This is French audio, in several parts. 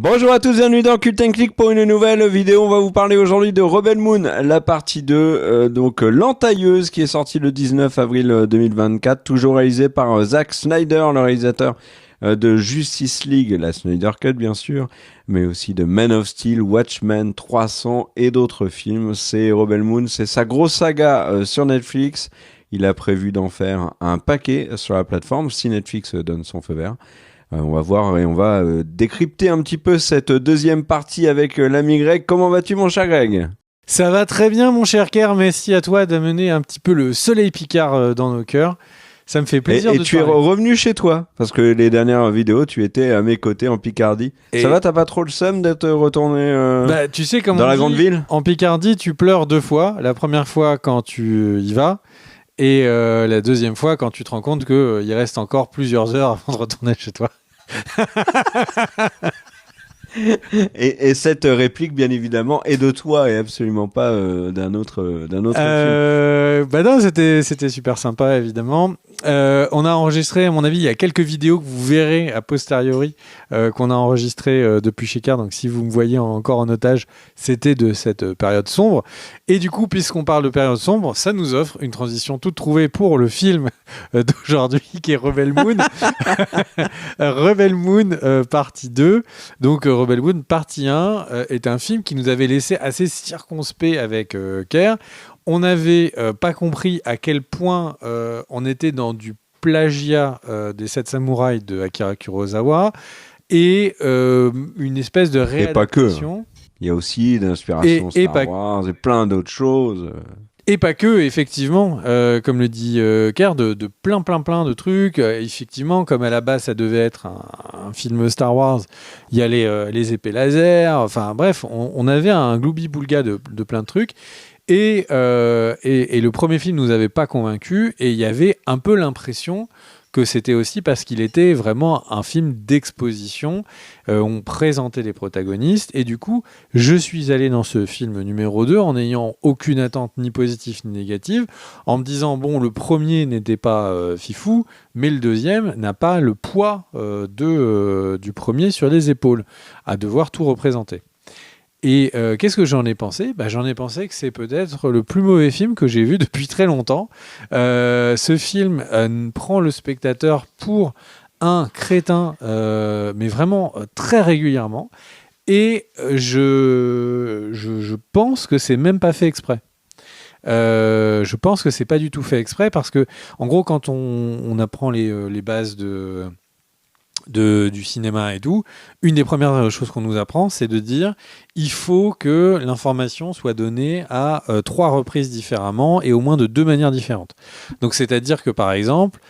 Bonjour à tous, bienvenue dans Cult & Click pour une nouvelle vidéo. On va vous parler aujourd'hui de Rebel Moon, la partie 2, l'entailleuse qui est sortie le 19 avril 2024, toujours réalisée par Zack Snyder, le réalisateur de Justice League, la Snyder Cut bien sûr, mais aussi de Man of Steel, Watchmen, 300 et d'autres films. C'est Rebel Moon, c'est sa grosse saga sur Netflix. Il a prévu d'en faire un paquet sur la plateforme si Netflix donne son feu vert. On va voir et on va décrypter un petit peu cette deuxième partie avec l'ami Greg. Comment vas-tu mon cher Greg ? Ça va très bien mon cher Kerr, merci à toi d'amener un petit peu le soleil picard dans nos cœurs. Ça me fait plaisir et de tu es revenu chez toi, parce que les dernières vidéos, tu étais à mes côtés en Picardie. Ça va, t'as pas trop le seum d'être retourné tu sais, comme dans on la dit, grande ville ? En Picardie, tu pleures deux fois. La première fois quand tu y vas, et la deuxième fois quand tu te rends compte qu'il reste encore plusieurs heures avant de retourner chez toi. et cette réplique, bien évidemment, est de toi et absolument pas d'un autre film. Non, c'était super sympa, évidemment. On a enregistré, à mon avis, il y a quelques vidéos que vous verrez a posteriori qu'on a enregistrées depuis chez Car. Donc, si vous me voyez encore en otage, c'était de cette période sombre. Et du coup, puisqu'on parle de période sombre, ça nous offre une transition toute trouvée pour le film d'aujourd'hui, qui est Rebel Moon. Rebel Moon, partie 2. Donc, Rebel Moon, partie 1, est un film qui nous avait laissé assez circonspect avec Ker. On n'avait pas compris à quel point on était dans du plagiat des 7 samouraïs de Akira Kurosawa et une espèce de réadaptation. Et pas que. Il y a aussi d'inspiration Star Wars et plein d'autres choses. Et pas que, effectivement, comme le dit Kerr, de plein de trucs. Effectivement, comme à la base, ça devait être un film Star Wars, il y a les épées laser, enfin bref, on avait un gloubi-boulga de plein de trucs. Et le premier film nous avait pas convaincus, et il y avait un peu l'impression que c'était aussi parce qu'il était vraiment un film d'exposition. On présentait les protagonistes, et du coup, je suis allé dans ce film numéro 2 en n'ayant aucune attente ni positive ni négative, en me disant, bon, le premier n'était pas fifou, mais le deuxième n'a pas le poids du premier sur les épaules, à devoir tout représenter. Et qu'est-ce que j'en ai pensé ? J'en ai pensé que c'est peut-être le plus mauvais film que j'ai vu depuis très longtemps. Ce film prend le spectateur pour un crétin, mais vraiment très régulièrement. Et je pense que c'est même pas fait exprès. Je pense que c'est pas du tout fait exprès parce que, en gros, quand on apprend les bases du cinéma et tout, une des premières choses qu'on nous apprend, c'est de dire il faut que l'information soit donnée à 3 reprises différemment et au moins de 2 manières différentes. Donc c'est-à-dire que par exemple,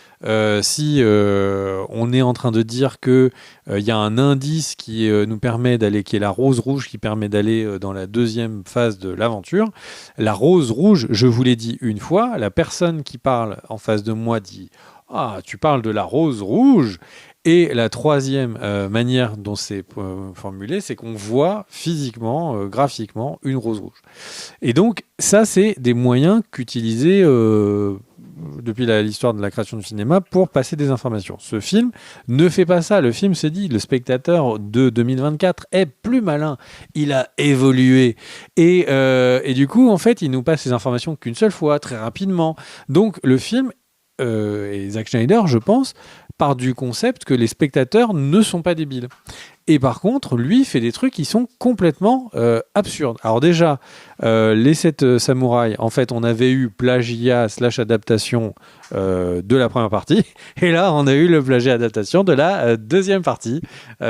si on est en train de dire que y a un indice qui nous permet d'aller, qui est la rose rouge, qui permet d'aller dans la deuxième phase de l'aventure, la rose rouge, je vous l'ai dit une fois, la personne qui parle en face de moi dit « Ah, tu parles de la rose rouge !» Et la troisième manière dont c'est formulé, c'est qu'on voit physiquement, graphiquement, une rose rouge. Et donc, ça, c'est des moyens qu'utilisaient depuis l'histoire de la création du cinéma pour passer des informations. Ce film ne fait pas ça. Le film se dit, le spectateur de 2024 est plus malin. Il a évolué. Et du coup, en fait, il nous passe ces informations qu'une seule fois, très rapidement. Donc, le film, et Zack Snyder, je pense, part du concept que les spectateurs ne sont pas débiles. Et par contre, lui fait des trucs qui sont complètement absurdes. Alors déjà, les 7 samouraïs, en fait, on avait eu plagiat / adaptation de la première partie, et là, on a eu le plagiat adaptation de la deuxième partie.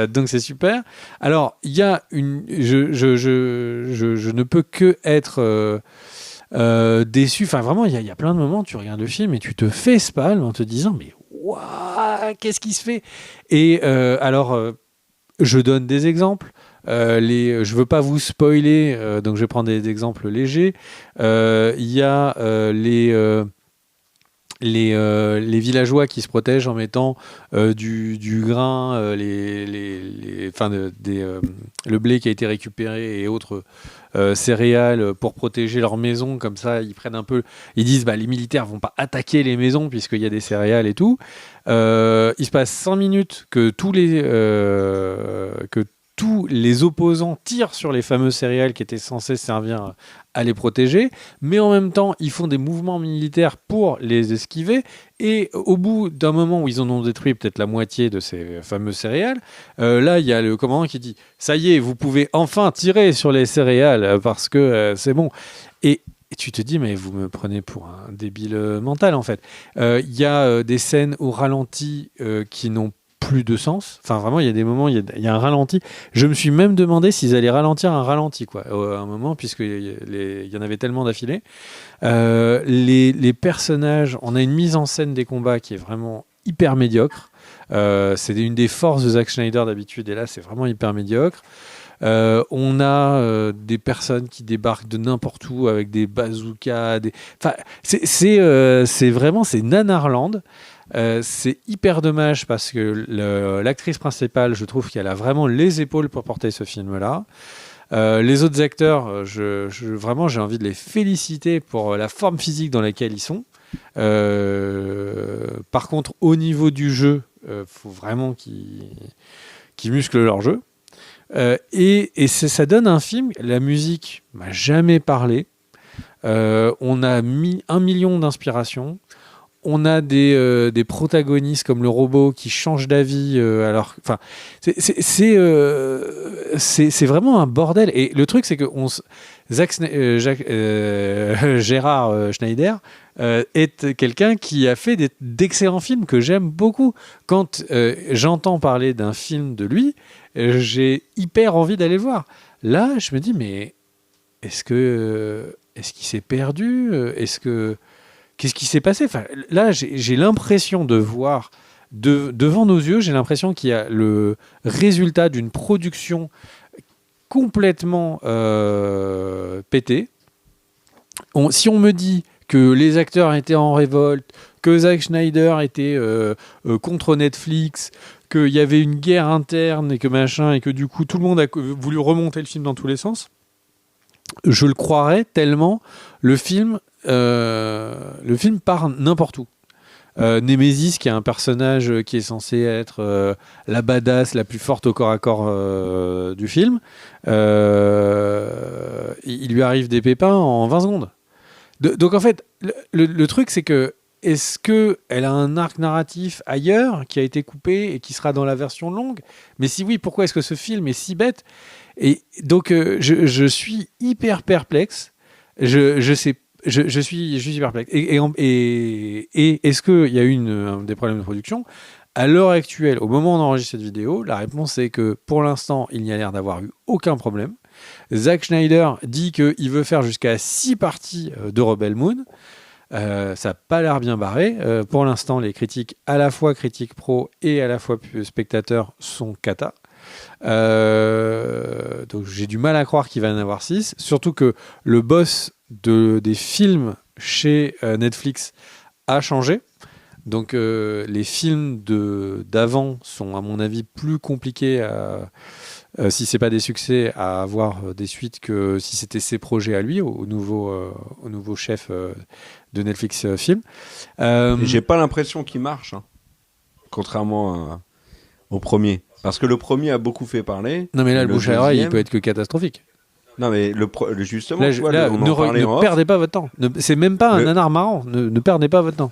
Donc c'est super. Alors, il y a je ne peux que être déçu. Enfin, vraiment, il y a plein de moments, tu regardes le film et tu te fais spalm en te disant, mais waouh, qu'est-ce qui se fait ? Et je donne des exemples. Je veux pas vous spoiler, donc je vais prendre des exemples légers. Il y a les villageois qui se protègent en mettant du grain, le blé qui a été récupéré et autres céréales pour protéger leur maison. Comme ça, ils prennent un peu. Ils disent les militaires vont pas attaquer les maisons puisqu'il y a des céréales et tout. Il se passe 100 minutes que tous les opposants tirent sur les fameux céréales qui étaient censés servir à les protéger, mais en même temps, ils font des mouvements militaires pour les esquiver, et au bout d'un moment où ils en ont détruit peut-être la moitié de ces fameux céréales, là, il y a le commandant qui dit « Ça y est, vous pouvez enfin tirer sur les céréales, parce que c'est bon ». Et tu te dis, mais vous me prenez pour un débile mental, en fait. Il y a des scènes au ralenti qui n'ont plus de sens. Enfin, vraiment, il y a des moments, il y a un ralenti. Je me suis même demandé s'ils allaient ralentir un ralenti, quoi, à un moment, puisqu'il y en avait tellement d'affilée. Les personnages, on a une mise en scène des combats qui est vraiment hyper médiocre. C'est une des forces de Zack Snyder d'habitude, et là, c'est vraiment hyper médiocre. On a des personnes qui débarquent de n'importe où avec des bazookas. Enfin, c'est vraiment, c'est Nanarland. C'est hyper dommage parce que l'actrice principale, je trouve qu'elle a vraiment les épaules pour porter ce film-là. Les autres acteurs, vraiment, j'ai envie de les féliciter pour la forme physique dans laquelle ils sont. Par contre, au niveau du jeu, faut vraiment qu'ils musclent leur jeu. Et ça donne un film. La musique m'a jamais parlé. On a mis 1 million d'inspirations. On a des protagonistes comme le robot qui changent d'avis. Enfin, c'est vraiment un bordel. Et le truc, c'est que Gérard Schneider est quelqu'un qui a fait d'excellents films que j'aime beaucoup. Quand j'entends parler d'un film de lui, j'ai hyper envie d'aller le voir. Là, je me dis, mais est-ce qu'il s'est perdu ? Qu'est-ce qui s'est passé ? Enfin, là, j'ai l'impression de voir devant nos yeux, j'ai l'impression qu'il y a le résultat d'une production complètement pétée. Si on me dit que les acteurs étaient en révolte, que Zack Snyder était contre Netflix, qu'il y avait une guerre interne et que machin, et que du coup tout le monde a voulu remonter le film dans tous les sens, je le croirais tellement le film part n'importe où. Nemesis, qui est un personnage qui est censé être la badass la plus forte au corps à corps du film, il lui arrive des pépins en 20 secondes. Donc en fait, le truc, c'est que est-ce qu'elle a un arc narratif ailleurs qui a été coupé et qui sera dans la version longue ? Mais si oui, pourquoi est-ce que ce film est si bête ? Et donc je suis hyper perplexe. Je suis perplexe. Et est-ce qu'il y a eu des problèmes de production ? À l'heure actuelle, au moment où on enregistre cette vidéo, la réponse est que pour l'instant, il n'y a l'air d'avoir eu aucun problème. Zack Snyder dit qu'il veut faire jusqu'à 6 parties de Rebel Moon. Ça n'a pas l'air bien barré. Pour l'instant, les critiques, à la fois critiques pro et à la fois spectateurs, sont cata. Donc j'ai du mal à croire qu'il va y en avoir 6. Surtout que le boss des films chez Netflix a changé. Donc les films d'avant sont à mon avis plus compliqués si c'est pas des succès à avoir des suites que si c'était ses projets à lui, au nouveau chef de Netflix Film. J'ai pas l'impression qu'il marche, hein, contrairement au premier. Parce que le premier a beaucoup fait parler. Non mais là le bouche à oreille il peut être que catastrophique. Non mais justement, là, tu vois, ne perdez pas votre temps. C'est même pas un nanar marrant. Ne perdez pas votre temps.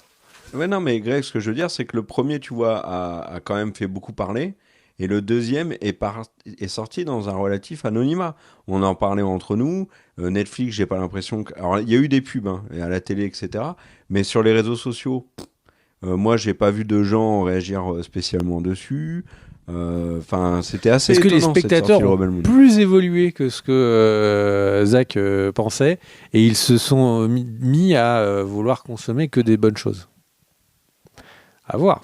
Ouais, non mais Greg, ce que je veux dire, c'est que le premier, tu vois, a quand même fait beaucoup parler. Et le deuxième est sorti dans un relatif anonymat. On en parlait entre nous. Netflix, j'ai pas l'impression que... Alors, il y a eu des pubs, hein, à la télé, etc. Mais sur les réseaux sociaux, moi, j'ai pas vu de gens réagir spécialement dessus. Enfin, c'était assez étonnant. Est-ce que les spectateurs ont plus évolué que ce que Zach pensait, et ils se sont mis à vouloir consommer que des bonnes choses. À voir.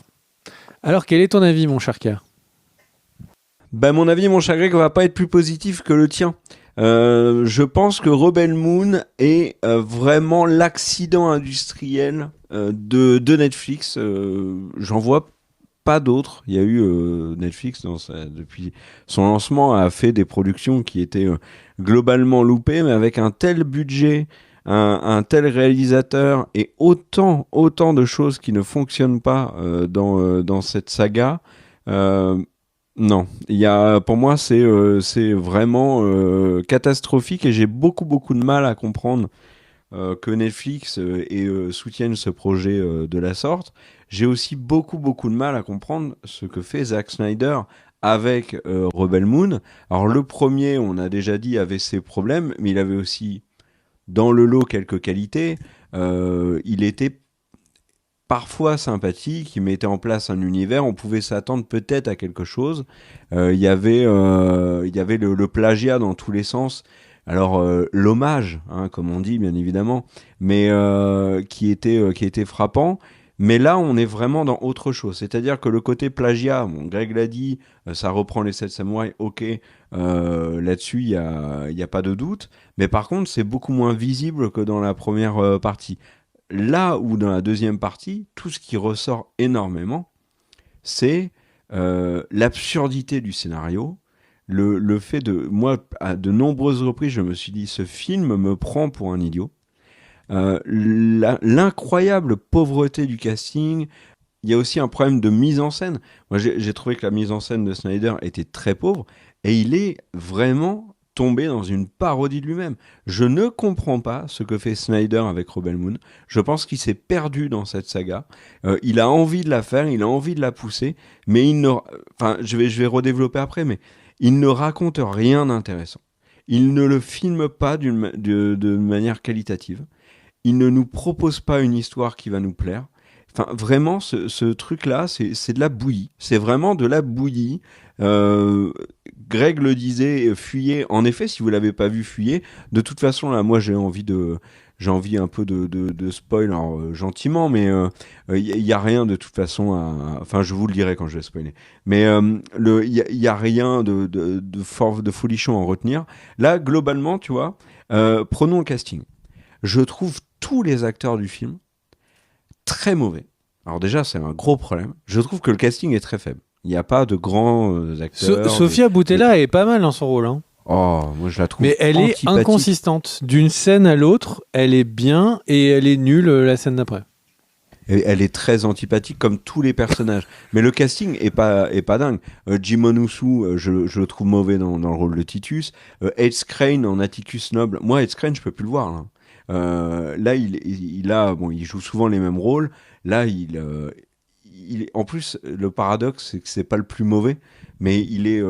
Alors, quel est ton avis, mon cher Kerr ? Mon avis, mon cher Greg, va pas être plus positif que le tien. Je pense que Rebel Moon est vraiment l'accident industriel de Netflix. J'en vois pas d'autres. Il y a eu Netflix depuis son lancement a fait des productions qui étaient globalement loupées, mais avec un tel budget, un tel réalisateur et autant de choses qui ne fonctionnent pas dans cette saga. Non, pour moi, c'est vraiment catastrophique et j'ai beaucoup, beaucoup de mal à comprendre que Netflix soutienne ce projet de la sorte. J'ai aussi beaucoup, beaucoup de mal à comprendre ce que fait Zack Snyder avec Rebel Moon. Alors, le premier, on a déjà dit, avait ses problèmes, mais il avait aussi dans le lot quelques qualités. Il était parfois sympathique, il mettait en place un univers, on pouvait s'attendre peut-être à quelque chose. Il y avait le plagiat dans tous les sens. Alors l'hommage, hein, comme on dit bien évidemment, mais qui était frappant. Mais là, on est vraiment dans autre chose. C'est-à-dire que le côté plagiat, bon, Greg l'a dit, ça reprend les 7 samouraïs, ok, là-dessus, il y a pas de doute. Mais par contre, c'est beaucoup moins visible que dans la première partie. Là où dans la deuxième partie, tout ce qui ressort énormément, c'est l'absurdité du scénario, le fait de... Moi, à de nombreuses reprises, je me suis dit, ce film me prend pour un idiot. L'incroyable pauvreté du casting. Il y a aussi un problème de mise en scène. Moi, j'ai trouvé que la mise en scène de Snyder était très pauvre et il est vraiment tombé dans une parodie de lui-même. Je ne comprends pas ce que fait Snyder avec Rebel Moon. Je pense qu'il s'est perdu dans cette saga. Il a envie de la faire, il a envie de la pousser, mais il ne... Enfin, je vais redévelopper après, mais il ne raconte rien d'intéressant. Il ne le filme pas de manière qualitative. Il ne nous propose pas une histoire qui va nous plaire. Enfin, vraiment, ce truc-là, c'est de la bouillie. C'est vraiment de la bouillie. Euh, Greg le disait, fuyez. En effet, si vous l'avez pas vu, fuyez. De toute façon, là, moi, j'ai envie un peu de spoil, alors, gentiment, mais y a rien de toute façon enfin, je vous le dirai quand je vais spoiler. Mais y a rien de folichon à en retenir. Là, globalement, tu vois, prenons le casting. Je trouve tous les acteurs du film très mauvais. Alors déjà, c'est un gros problème. Je trouve que le casting est très faible. Il n'y a pas de grands acteurs. Sofia Boutella est pas mal dans son rôle. Hein. Oh, moi je la trouve mais elle est inconsistante. D'une scène à l'autre, elle est bien et elle est nulle la scène d'après. Et elle est très antipathique comme tous les personnages. Mais le casting est pas dingue. Jim Onusu, je le trouve mauvais dans le rôle de Titus. Ed Skrein en Atticus Noble. Moi, Ed Skrein, je peux plus le voir. Là, il joue souvent les mêmes rôles. Là, en plus, le paradoxe, c'est que c'est pas le plus mauvais, mais il est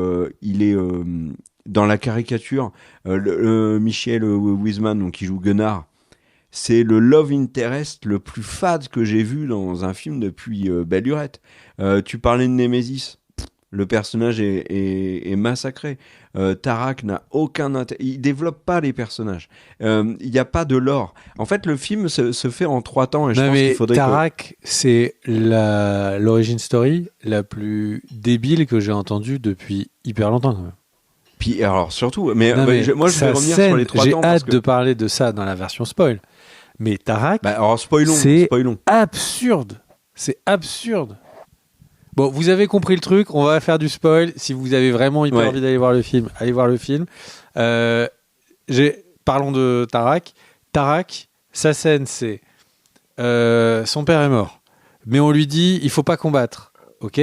dans la caricature. Michel Wiseman, donc qui joue Gunnar, c'est le love interest le plus fade que j'ai vu dans un film depuis Belle Lurette. Tu parlais de Nemesis. Le personnage est massacré. Tarak n'a aucun intérêt. Il développe pas les personnages. Il n'y a pas de lore. En fait, le film se fait en 3 temps. Et je pense qu'il faudrait Tarak, c'est l'origin story la plus débile que j'ai entendue depuis hyper longtemps. Quand même. Puis alors surtout, mais moi je vais revenir sur les 3 temps. J'ai hâte de parler de ça dans la version spoil. Mais Tarak, alors spoilons. Absurde. C'est absurde. Bon, vous avez compris le truc, on va faire du spoil. Si vous avez vraiment hyper envie d'aller voir le film, allez voir le film. Parlons de Tarak. Tarak, sa scène, c'est son père est mort, mais on lui dit il faut pas combattre, ok.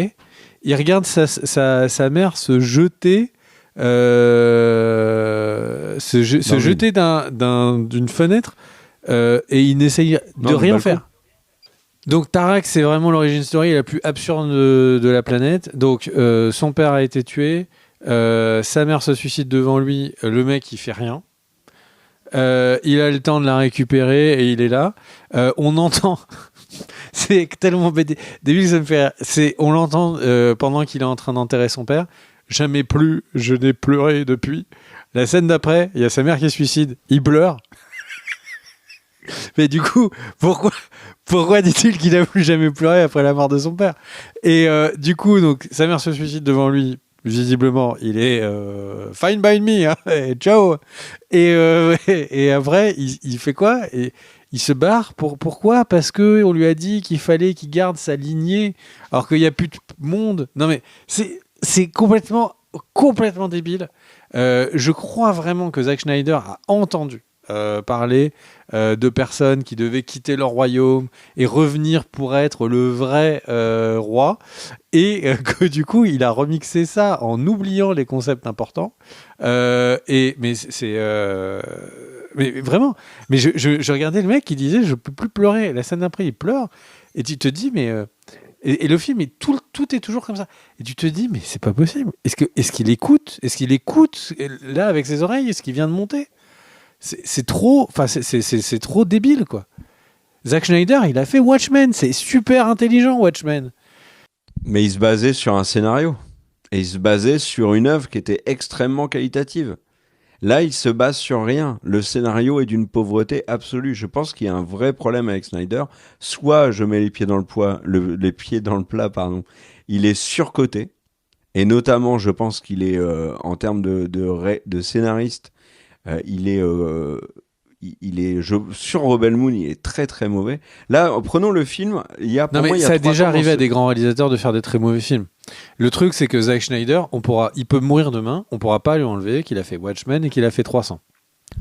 Il regarde sa mère se jeter, jeter d'une fenêtre et il n'essaye de rien faire. Donc Tarak, c'est vraiment l'origin story la plus absurde de la planète. Donc son père a été tué, sa mère se suicide devant lui, le mec il fait rien. Il a le temps de la récupérer et il est là. On entend, c'est tellement débile, ça me fait rire. On l'entend pendant qu'il est en train d'enterrer son père. Jamais plus, je n'ai pleuré depuis. La scène d'après, il y a sa mère qui se suicide, il pleure. Mais du coup, pourquoi dit-il qu'il n'a plus jamais pleuré après la mort de son père? Et du coup, donc, sa mère se suicide devant lui. Visiblement, il est fine by me, hein, et ciao. Et après, il fait quoi? Et il se barre. Pourquoi? Parce que on lui a dit qu'il fallait qu'il garde sa lignée, alors qu'il n'y a plus de monde. Non mais c'est complètement débile. Je crois vraiment que Zack Snyder a entendu parler de personnes qui devaient quitter leur royaume et revenir pour être le vrai roi, et que du coup il a remixé ça en oubliant les concepts importants. Mais vraiment, mais je regardais le mec qui disait je peux plus pleurer. La scène d'après il pleure et tu te dis mais et le film tout est toujours comme ça et tu te dis mais c'est pas possible. Est-ce qu'il écoute là avec ses oreilles? Est-ce qu'il vient de monter? C'est trop, enfin c'est trop débile quoi. Zack Snyder il a fait Watchmen, c'est super intelligent Watchmen. Mais il se basait sur un scénario. Et il se basait sur une œuvre qui était extrêmement qualitative. Là, il se base sur rien. Le scénario est d'une pauvreté absolue. Je pense qu'il y a un vrai problème avec Snyder. Soit je mets les pieds dans les pieds dans le plat, pardon. Il est surcoté. Et notamment, je pense qu'il est, en termes de scénariste, sur Rebel Moon, il est très très mauvais. Là, prenons le film. Non mais ça a déjà arrivé à des grands réalisateurs de faire des très mauvais films. Le truc, c'est que Zack Snyder, il peut mourir demain, on pourra pas lui enlever qu'il a fait Watchmen et qu'il a fait 300.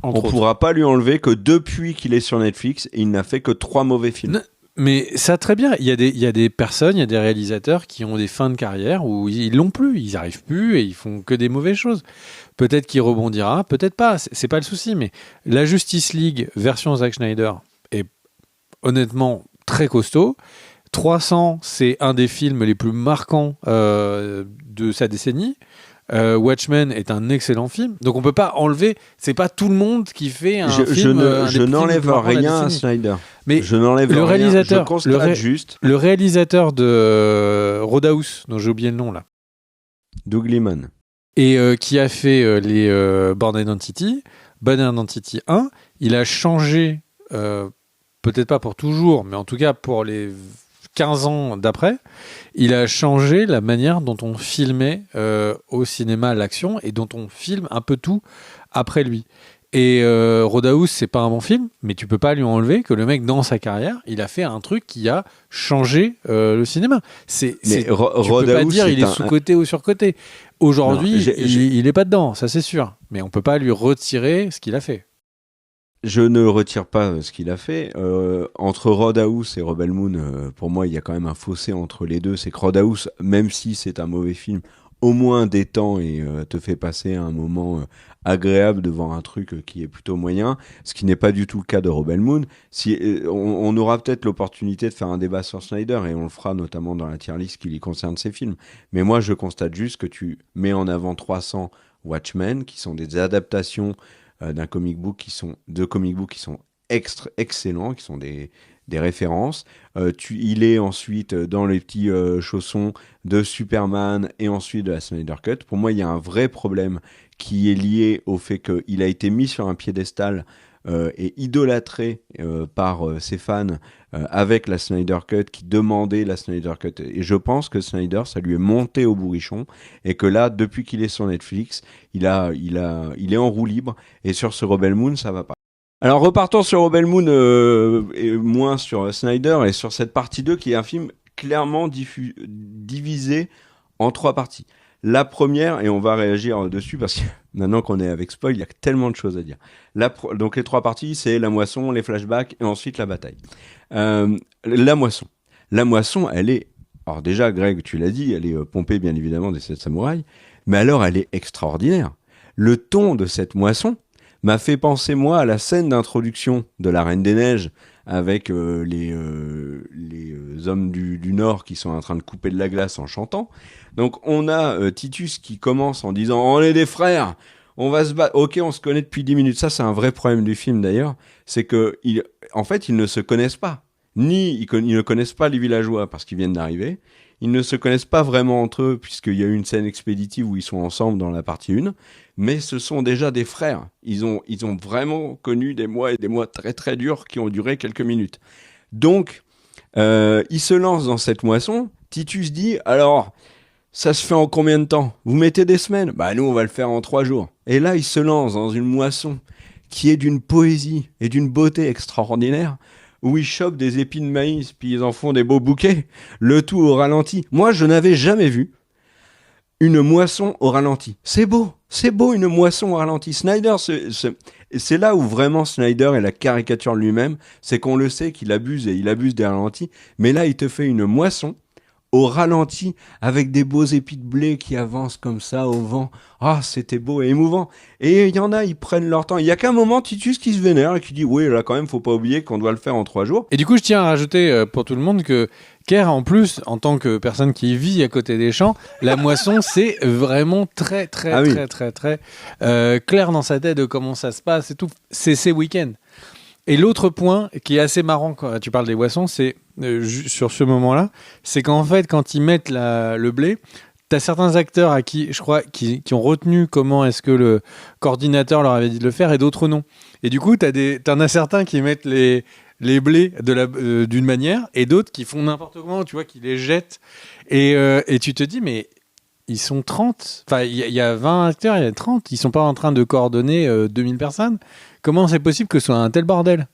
On pourra pas lui enlever que depuis qu'il est sur Netflix, il n'a fait que 3 mauvais films. Non, mais ça très bien. Il y a des personnes, il y a des réalisateurs qui ont des fins de carrière où ils l'ont plus, ils arrivent plus et ils font que des mauvaises choses. Peut-être qu'il rebondira, peut-être pas. C'est pas le souci. Mais la Justice League version Zack Snyder est honnêtement très costaud. 300, c'est un des films les plus marquants de sa décennie. Watchmen est un excellent film, donc on peut pas enlever. C'est pas tout le monde qui fait un film. Je n'enlève rien à Snyder. Mais je n'enlève le réalisateur, rien. Je constate juste. Le réalisateur de Roadhouse, dont j'ai oublié le nom là, Doug Liman, et qui a fait les Born Identity 1, il a changé, peut-être pas pour toujours, mais en tout cas pour les 15 ans d'après, il a changé la manière dont on filmait au cinéma l'action et dont on filme un peu tout après lui. Et Roadhouse, c'est pas un bon film, mais tu peux pas lui enlever que le mec, dans sa carrière, il a fait un truc qui a changé le cinéma. Tu peux pas dire il est sous-coté ou sur-coté. Aujourd'hui, il est pas dedans, ça c'est sûr. Mais on peut pas lui retirer ce qu'il a fait. Je ne retire pas ce qu'il a fait. Entre Roadhouse et Rebel Moon, pour moi, il y a quand même un fossé entre les deux. C'est que Roadhouse, même si c'est un mauvais film, au moins détend et te fait passer un moment agréable devant un truc qui est plutôt moyen, ce qui n'est pas du tout le cas de Rebel Moon. On aura peut-être l'opportunité de faire un débat sur Snyder, et on le fera notamment dans la tier list qui lui concerne ses films. Mais moi, je constate juste que tu mets en avant 300 Watchmen, qui sont des adaptations de comic book qui sont excellents, qui sont des références. Il est ensuite dans les petits chaussons de Superman et ensuite de la Snyder Cut. Pour moi, il y a un vrai problème qui est lié au fait qu'il a été mis sur un piédestal et idolâtré par ses fans avec la Snyder Cut, qui demandait la Snyder Cut. Et je pense que Snyder, ça lui est monté au bourrichon, et que là, depuis qu'il est sur Netflix, il est en roue libre, et sur ce Rebel Moon, ça va pas. Alors repartons sur Rebel Moon et moins sur Snyder, et sur cette partie 2 qui est un film clairement divisé en 3 parties. La première, et on va réagir dessus parce que maintenant qu'on est avec spoil, il y a tellement de choses à dire. Donc les 3 parties, c'est la moisson, les flashbacks et ensuite la bataille. La moisson. La moisson, elle est... Alors déjà, Greg, tu l'as dit, elle est pompée bien évidemment des 7 samouraïs, mais alors elle est extraordinaire. Le ton de cette moisson m'a fait penser, moi, à la scène d'introduction de La Reine des Neiges, avec les hommes du Nord qui sont en train de couper de la glace en chantant. Donc on a Titus qui commence en disant « On est des frères, on va se battre. » Ok, on se connaît depuis 10 minutes. Ça, c'est un vrai problème du film d'ailleurs. C'est en fait, ils ne se connaissent pas. Ils ne connaissent pas les villageois parce qu'ils viennent d'arriver. Ils ne se connaissent pas vraiment entre eux, puisqu'il y a eu une scène expéditive où ils sont ensemble dans la partie 1. Mais ce sont déjà des frères. Ils ont vraiment connu des mois et des mois très très durs qui ont duré quelques minutes. Donc, ils se lancent dans cette moisson. Titus dit, alors, ça se fait en combien de temps? Vous mettez des semaines? Bah nous, on va le faire en 3 jours. Et là, ils se lancent dans une moisson qui est d'une poésie et d'une beauté extraordinaire, où ils chopent des épis de maïs, puis ils en font des beaux bouquets, le tout au ralenti. Moi, je n'avais jamais vu une moisson au ralenti. C'est beau une moisson au ralenti. Snyder Et c'est là où vraiment Snyder est la caricature lui-même, c'est qu'on le sait qu'il abuse et il abuse des ralentis, mais là il te fait une moisson au ralenti avec des beaux épis de blé qui avancent comme ça au vent. Ah, c'était beau et émouvant. Et il y en a, ils prennent leur temps. Il y a qu'un moment, Titus qui se vénère et qui dit oui, là quand même, faut pas oublier qu'on doit le faire en 3 jours. Et du coup, je tiens à rajouter pour tout le monde que Kerr, en plus, en tant que personne qui vit à côté des champs, la moisson, c'est vraiment très clair dans sa tête de comment ça se passe et tout. C'est ces week-ends. Et l'autre point qui est assez marrant quand tu parles des moissons, c'est sur ce moment-là, c'est qu'en fait, quand ils mettent le blé, t'as certains acteurs à qui, je crois, qui ont retenu comment est-ce que le coordinateur leur avait dit de le faire et d'autres non. Et du coup, t'en as certains qui mettent les blés d'une manière et d'autres qui font n'importe comment, tu vois, qui les jettent. Et tu te dis, mais ils sont 30. Enfin, il y a 20 acteurs, il y a 30. Ils sont pas en train de coordonner 2000 personnes. Comment c'est possible que ce soit un tel bordel ?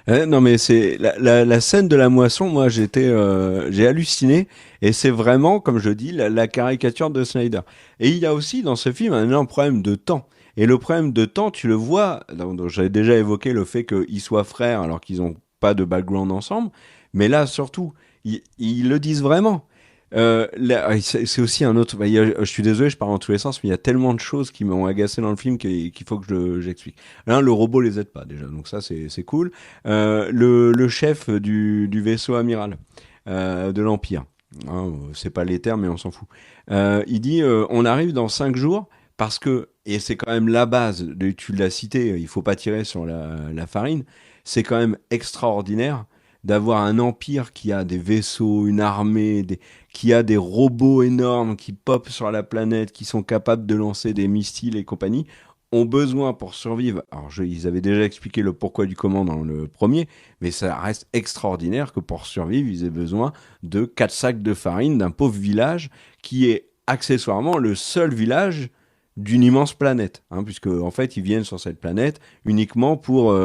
Non mais c'est la scène de la moisson, moi j'ai halluciné et c'est vraiment, comme je dis, la caricature de Snyder. Et il y a aussi dans ce film un énorme problème de temps. Et le problème de temps, tu le vois, donc j'avais déjà évoqué le fait qu'ils soient frères alors qu'ils n'ont pas de background ensemble, mais là surtout, ils le disent vraiment. Là, c'est aussi un autre. Je suis désolé, je pars dans tous les sens, mais il y a tellement de choses qui m'ont agacé dans le film qu'il faut que j'explique. Là, le robot les aide pas déjà, donc ça c'est cool. Le chef du vaisseau amiral de l'Empire, hein, c'est pas les termes, mais on s'en fout. Il dit on arrive dans 5 jours parce que, et c'est quand même la base, tu l'as cité, il faut pas tirer sur la farine, c'est quand même extraordinaire d'avoir un empire qui a des vaisseaux, une armée, qui a des robots énormes qui popent sur la planète, qui sont capables de lancer des missiles et compagnie, ont besoin pour survivre. Alors, ils avaient déjà expliqué le pourquoi du comment dans le premier, mais ça reste extraordinaire que pour survivre, ils aient besoin de 4 sacs de farine d'un pauvre village qui est accessoirement le seul village d'une immense planète, hein, puisque en fait ils viennent sur cette planète uniquement pour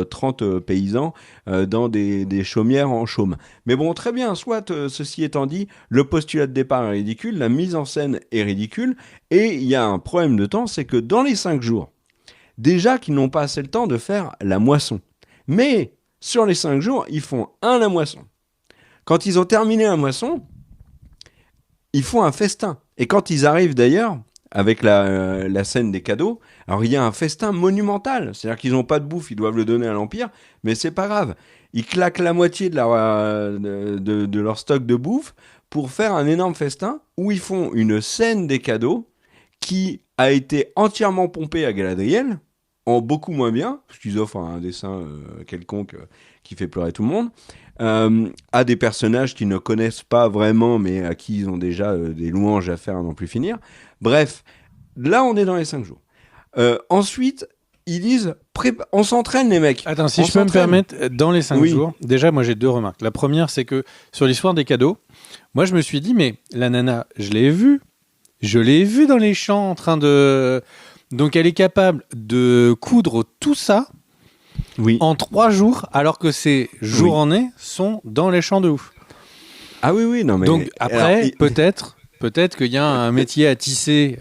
30 paysans dans des chaumières en chaume. Mais bon, très bien, soit ceci étant dit, le postulat de départ est ridicule, la mise en scène est ridicule, et il y a un problème de temps, c'est que dans les 5 jours, déjà qu'ils n'ont pas assez le temps de faire la moisson. Mais sur les 5 jours, ils font la moisson. Quand ils ont terminé la moisson, ils font un festin. Et quand ils arrivent d'ailleurs, avec la scène des cadeaux, alors il y a un festin monumental. C'est-à-dire qu'ils n'ont pas de bouffe, ils doivent le donner à l'Empire, mais c'est pas grave. Ils claquent la moitié de leur stock de bouffe pour faire un énorme festin où ils font une scène des cadeaux qui a été entièrement pompée à Galadriel, en beaucoup moins bien, parce qu'ils offrent un dessin quelconque qui fait pleurer tout le monde, à des personnages qu'ils ne connaissent pas vraiment, mais à qui ils ont déjà des louanges à faire à n'en plus finir. Bref, là on est dans les 5 jours. Ensuite, ils disent, on s'entraîne les mecs. Attends, si je peux me permettre, dans les 5 jours, déjà moi j'ai 2 remarques. La première, c'est que sur l'histoire des cadeaux, moi je me suis dit, mais la nana, je l'ai vue dans les champs en train de... Donc elle est capable de coudre tout ça en 3 jours, alors que ses journées sont dans les champs de ouf. Ah oui, non mais... Donc après, alors, peut-être qu'il y a un métier à tisser,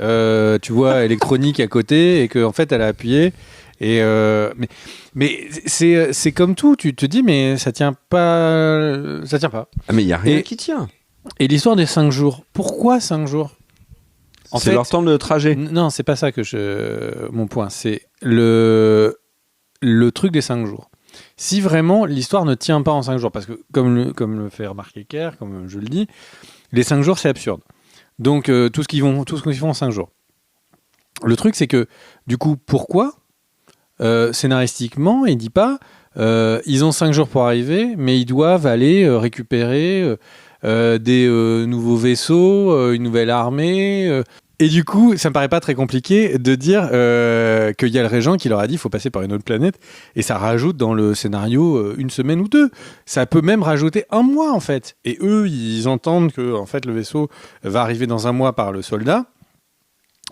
tu vois, électronique à côté, et qu'en fait elle a appuyé. Et mais c'est comme tout, tu te dis, mais ça tient pas. Ah mais il n'y a rien qui tient. Et l'histoire des 5 jours, pourquoi 5 jours ? C'est leur temps de trajet. Non, c'est pas ça mon point. C'est le truc des 5 jours. Si vraiment l'histoire ne tient pas en 5 jours, parce que comme le fait remarquer Kerr, comme je le dis, les 5 jours c'est absurde. Donc tout ce qu'ils font en 5 jours. Le truc c'est que du coup pourquoi scénaristiquement il dit pas ils ont 5 jours pour arriver, mais ils doivent aller récupérer des nouveaux vaisseaux, une nouvelle armée. Et du coup, ça me paraît pas très compliqué de dire qu'il y a le régent qui leur a dit qu'il faut passer par une autre planète, et ça rajoute dans le scénario 1 semaine ou 2. Ça peut même rajouter 1 mois en fait. Et eux, ils entendent que en fait le vaisseau va arriver dans 1 mois par le soldat,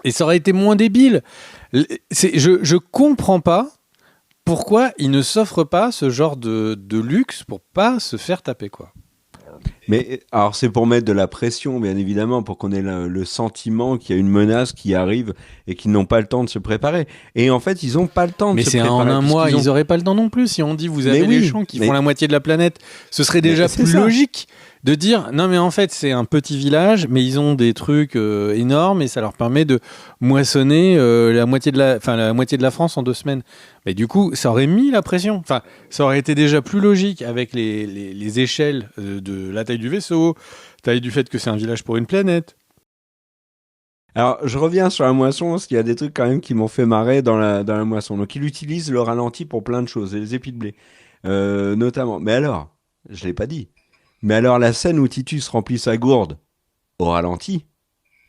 et ça aurait été moins débile. Je comprends pas pourquoi ils ne s'offrent pas ce genre de luxe pour pas se faire taper quoi. Mais alors c'est pour mettre de la pression, bien évidemment, pour qu'on ait le sentiment qu'il y a une menace qui arrive et qu'ils n'ont pas le temps de se préparer. Et en fait, ils n'ont pas le temps de Mais se c'est préparer. en un mois, puisqu'ils ils n'auraient pas le temps non plus. Si on dit vous avez Mais les oui, champs qui mais- font la moitié de la planète, ce serait déjà Mais c'est plus ça. logique de dire non mais en fait c'est un petit village, mais ils ont des trucs énormes et ça leur permet de moissonner la moitié de la France en 2 semaines. Mais du coup, ça aurait mis la pression. Enfin, ça aurait été déjà plus logique avec les échelles de la taille du vaisseau, taille du fait que c'est un village pour une planète. Alors, je reviens sur la moisson, parce qu'il y a des trucs quand même qui m'ont fait marrer dans la moisson. Donc, il utilise le ralenti pour plein de choses, et les épis de blé, notamment. Mais alors, je l'ai pas dit. Mais alors, la scène où Titus remplit sa gourde au ralenti,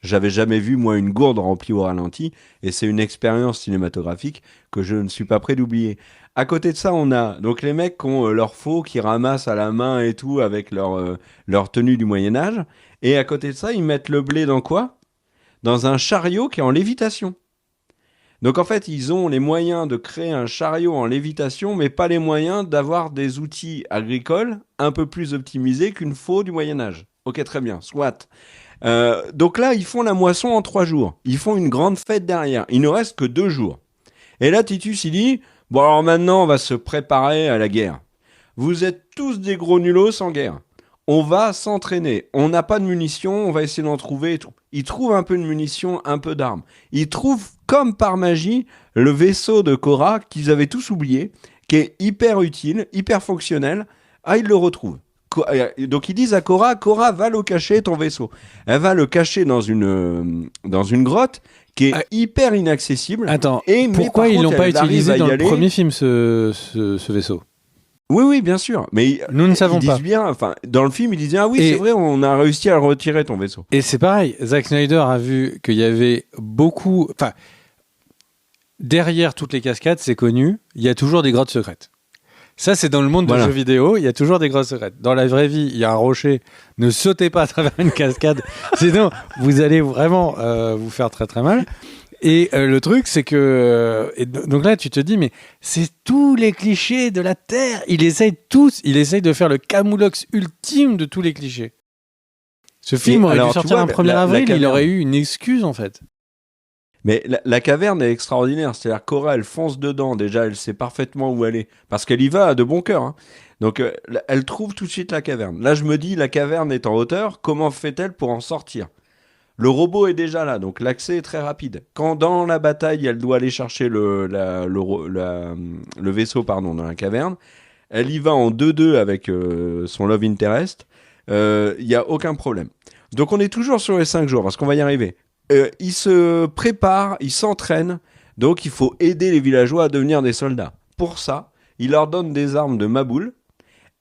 j'avais jamais vu, moi, une gourde remplie au ralenti, et c'est une expérience cinématographique que je ne suis pas prêt d'oublier. À côté de ça, on a donc les mecs qui ont leur faux, qui ramassent à la main et tout, avec leur tenue du Moyen-Âge. Et à côté de ça, ils mettent le blé dans quoi? Dans un chariot qui est en lévitation. Donc en fait, ils ont les moyens de créer un chariot en lévitation, mais pas les moyens d'avoir des outils agricoles un peu plus optimisés qu'une faux du Moyen-Âge. Ok, très bien, soit. Donc là, ils font la moisson en 3 jours. Ils font une grande fête derrière. Il ne reste que 2 jours. Et là, Titus, il dit, bon alors maintenant, on va se préparer à la guerre. Vous êtes tous des gros nulos en guerre. On va s'entraîner. On n'a pas de munitions, on va essayer d'en trouver et tout. Ils trouvent un peu de munitions, un peu d'armes. Ils trouvent, comme par magie, le vaisseau de Cora qu'ils avaient tous oublié, qui est hyper utile, hyper fonctionnel. Ah, ils le retrouvent. Donc ils disent à Cora, Cora va le cacher ton vaisseau. Elle va le cacher dans une grotte qui est hyper inaccessible. Attends, mais pourquoi par ils l'ont contre, pas elle arrive utilisé à y dans le aller. premier film ce vaisseau? Oui, oui, bien sûr. Mais Nous ne savons ils disent pas. bien, enfin, dans le film, ils disaient, ah oui, Et- c'est vrai, on a réussi à retirer ton vaisseau. Et c'est pareil, Zack Snyder a vu qu'il y avait beaucoup... Enfin, derrière toutes les cascades, c'est connu, il y a toujours des grottes secrètes. Ça, c'est dans le monde Voilà. de jeux vidéo, il y a toujours des grottes secrètes. Dans la vraie vie, il y a un rocher, ne sautez pas à travers une cascade, sinon vous allez vraiment vous faire très très mal. Et le truc, c'est que... donc là, tu te dis, mais c'est tous les clichés de la Terre. Il essaye de faire le camoulox ultime de tous les clichés. Ce film aurait alors, dû tu sortir vois, un 1er la avril, il caverne. aurait eu une excuse, en fait. Mais la caverne est extraordinaire. C'est-à-dire, Cora, elle fonce dedans. Déjà, elle sait parfaitement où elle est. Parce qu'elle y va de bon cœur. Hein. Donc, elle trouve tout de suite la caverne. Là, je me dis, la caverne est en hauteur. Comment fait-elle pour en sortir? Le robot est déjà là, donc l'accès est très rapide. Quand dans la bataille, elle doit aller chercher le vaisseau dans la caverne, elle y va en 2-2 avec son Love Interest. Il n'y a aucun problème. Donc on est toujours sur les 5 jours, parce qu'on va y arriver. Ils se préparent, ils s'entraînent, donc il faut aider les villageois à devenir des soldats. Pour ça, ils leur donnent des armes de Maboul,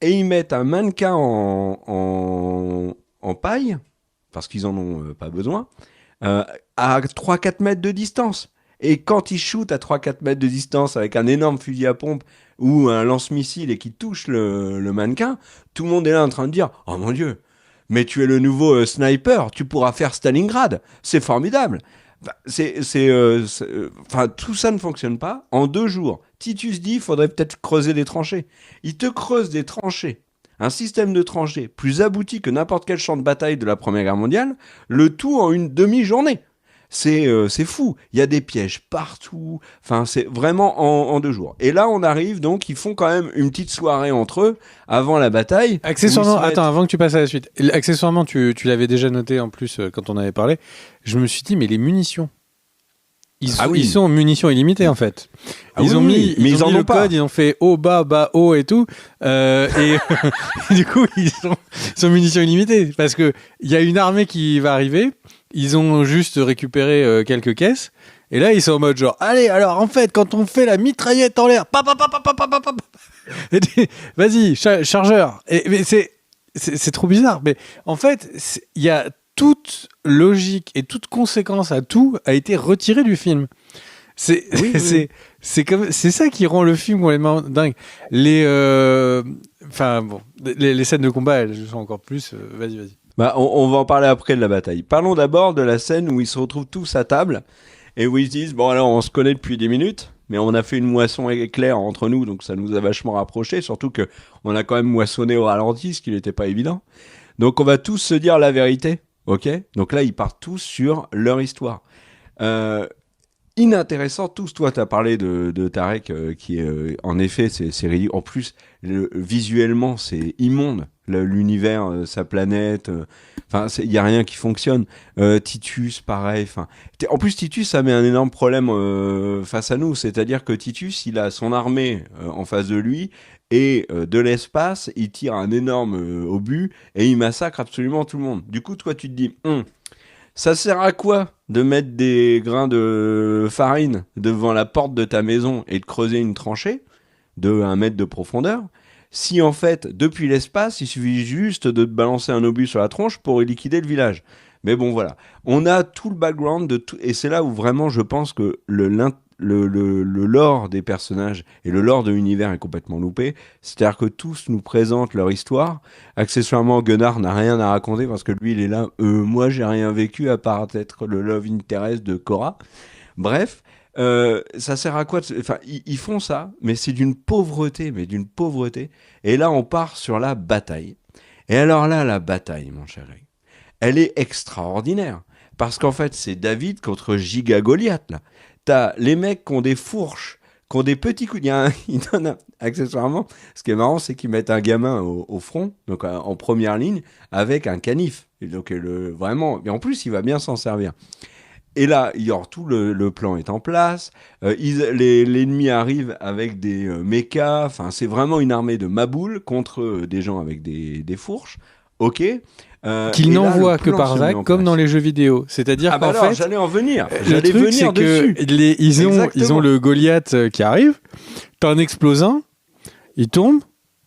et ils mettent un mannequin en paille, parce qu'ils en ont pas besoin, à 3-4 mètres de distance. Et quand ils shootent à 3-4 mètres de distance avec un énorme fusil à pompe ou un lance-missile et qui touche le mannequin, tout le monde est là en train de dire « Oh mon Dieu, mais tu es le nouveau sniper, tu pourras faire Stalingrad, c'est formidable !» tout ça ne fonctionne pas. En 2 jours, Titus dit « Il faudrait peut-être creuser des tranchées. » Il te creuse des tranchées. Un système de tranchées plus abouti que n'importe quel champ de bataille de la Première Guerre mondiale, le tout en une demi-journée. C'est fou. Il y a des pièges partout. Enfin, c'est vraiment en 2 jours. Et là, on arrive, donc, ils font quand même une petite soirée entre eux, avant la bataille. Accessoirement, attends, avant que tu passes à la suite. Accessoirement, tu l'avais déjà noté en plus quand on avait parlé. Je me suis dit, mais les munitions. Ils sont en munitions illimitées en fait. Ils ont mis le code, ils ont fait haut, bas, haut et tout. Et du coup, ils sont munitions illimitées. Parce qu'il y a une armée qui va arriver. Ils ont juste récupéré quelques caisses. Et là, ils sont en mode genre, allez, alors en fait, quand on fait la mitraillette en l'air, vas-y, chargeur. Mais c'est trop bizarre. Mais en fait, il y a toute logique et toute conséquence à tout a été retirée du film. C'est ça qui rend le film complètement dingue. Les scènes de combat, elles sont encore plus. Vas-y. Bah, on va en parler après de la bataille. Parlons d'abord de la scène où ils se retrouvent tous à table et où ils se disent bon alors on se connaît depuis des minutes, mais on a fait une moisson éclair entre nous, donc ça nous a vachement rapprochés. Surtout que on a quand même moissonné au ralenti, ce qui n'était pas évident. Donc on va tous se dire la vérité, ok? Donc là, ils partent tous sur leur histoire. Inintéressant tous. Toi, tu as parlé de Tarek, qui est, en effet, c'est ridicule. En plus, visuellement, c'est immonde. L'univers, sa planète, enfin, il y a rien qui fonctionne. Titus, pareil. Enfin, en plus, Titus, ça met un énorme problème face à nous. C'est-à-dire que Titus, il a son armée en face de lui et de l'espace, il tire un énorme obus et il massacre absolument tout le monde. Du coup, toi, tu te dis, ça sert à quoi de mettre des grains de farine devant la porte de ta maison et de creuser une tranchée de 1 mètre de profondeur si en fait, depuis l'espace, il suffit juste de te balancer un obus sur la tronche pour liquider le village. Mais bon, voilà. On a tout le background de tout, et c'est là où vraiment je pense que le lore des personnages et le lore de l'univers est complètement loupé. C'est-à-dire que tous nous présentent leur histoire. Accessoirement, Gunnar n'a rien à raconter parce que lui, il est là. Moi, j'ai rien vécu à part être le love interest de Korra. Bref, ça sert à quoi Enfin, ils font ça, mais c'est d'une pauvreté, Et là, on part sur la bataille. Et alors là, la bataille, mon chéri, elle est extraordinaire. Parce qu'en fait, c'est David contre Giga Goliath, là. T'as les mecs qui ont des fourches, qui ont des petits coups. Il en a, accessoirement, ce qui est marrant, c'est qu'ils mettent un gamin au front, donc en première ligne, avec un canif. Et donc, vraiment, et en plus, il va bien s'en servir. Et là, tout le plan est en place. L'ennemi arrive avec des mechas. Enfin, c'est vraiment une armée de maboules contre des gens avec des fourches. Ok. Qu'ils n'envoient que par vague, comme dans les jeux vidéo. C'est-à-dire qu'en fait, j'allais en venir. Le truc, c'est que ils ont le Goliath qui arrive. T'en exploses un, il tombe,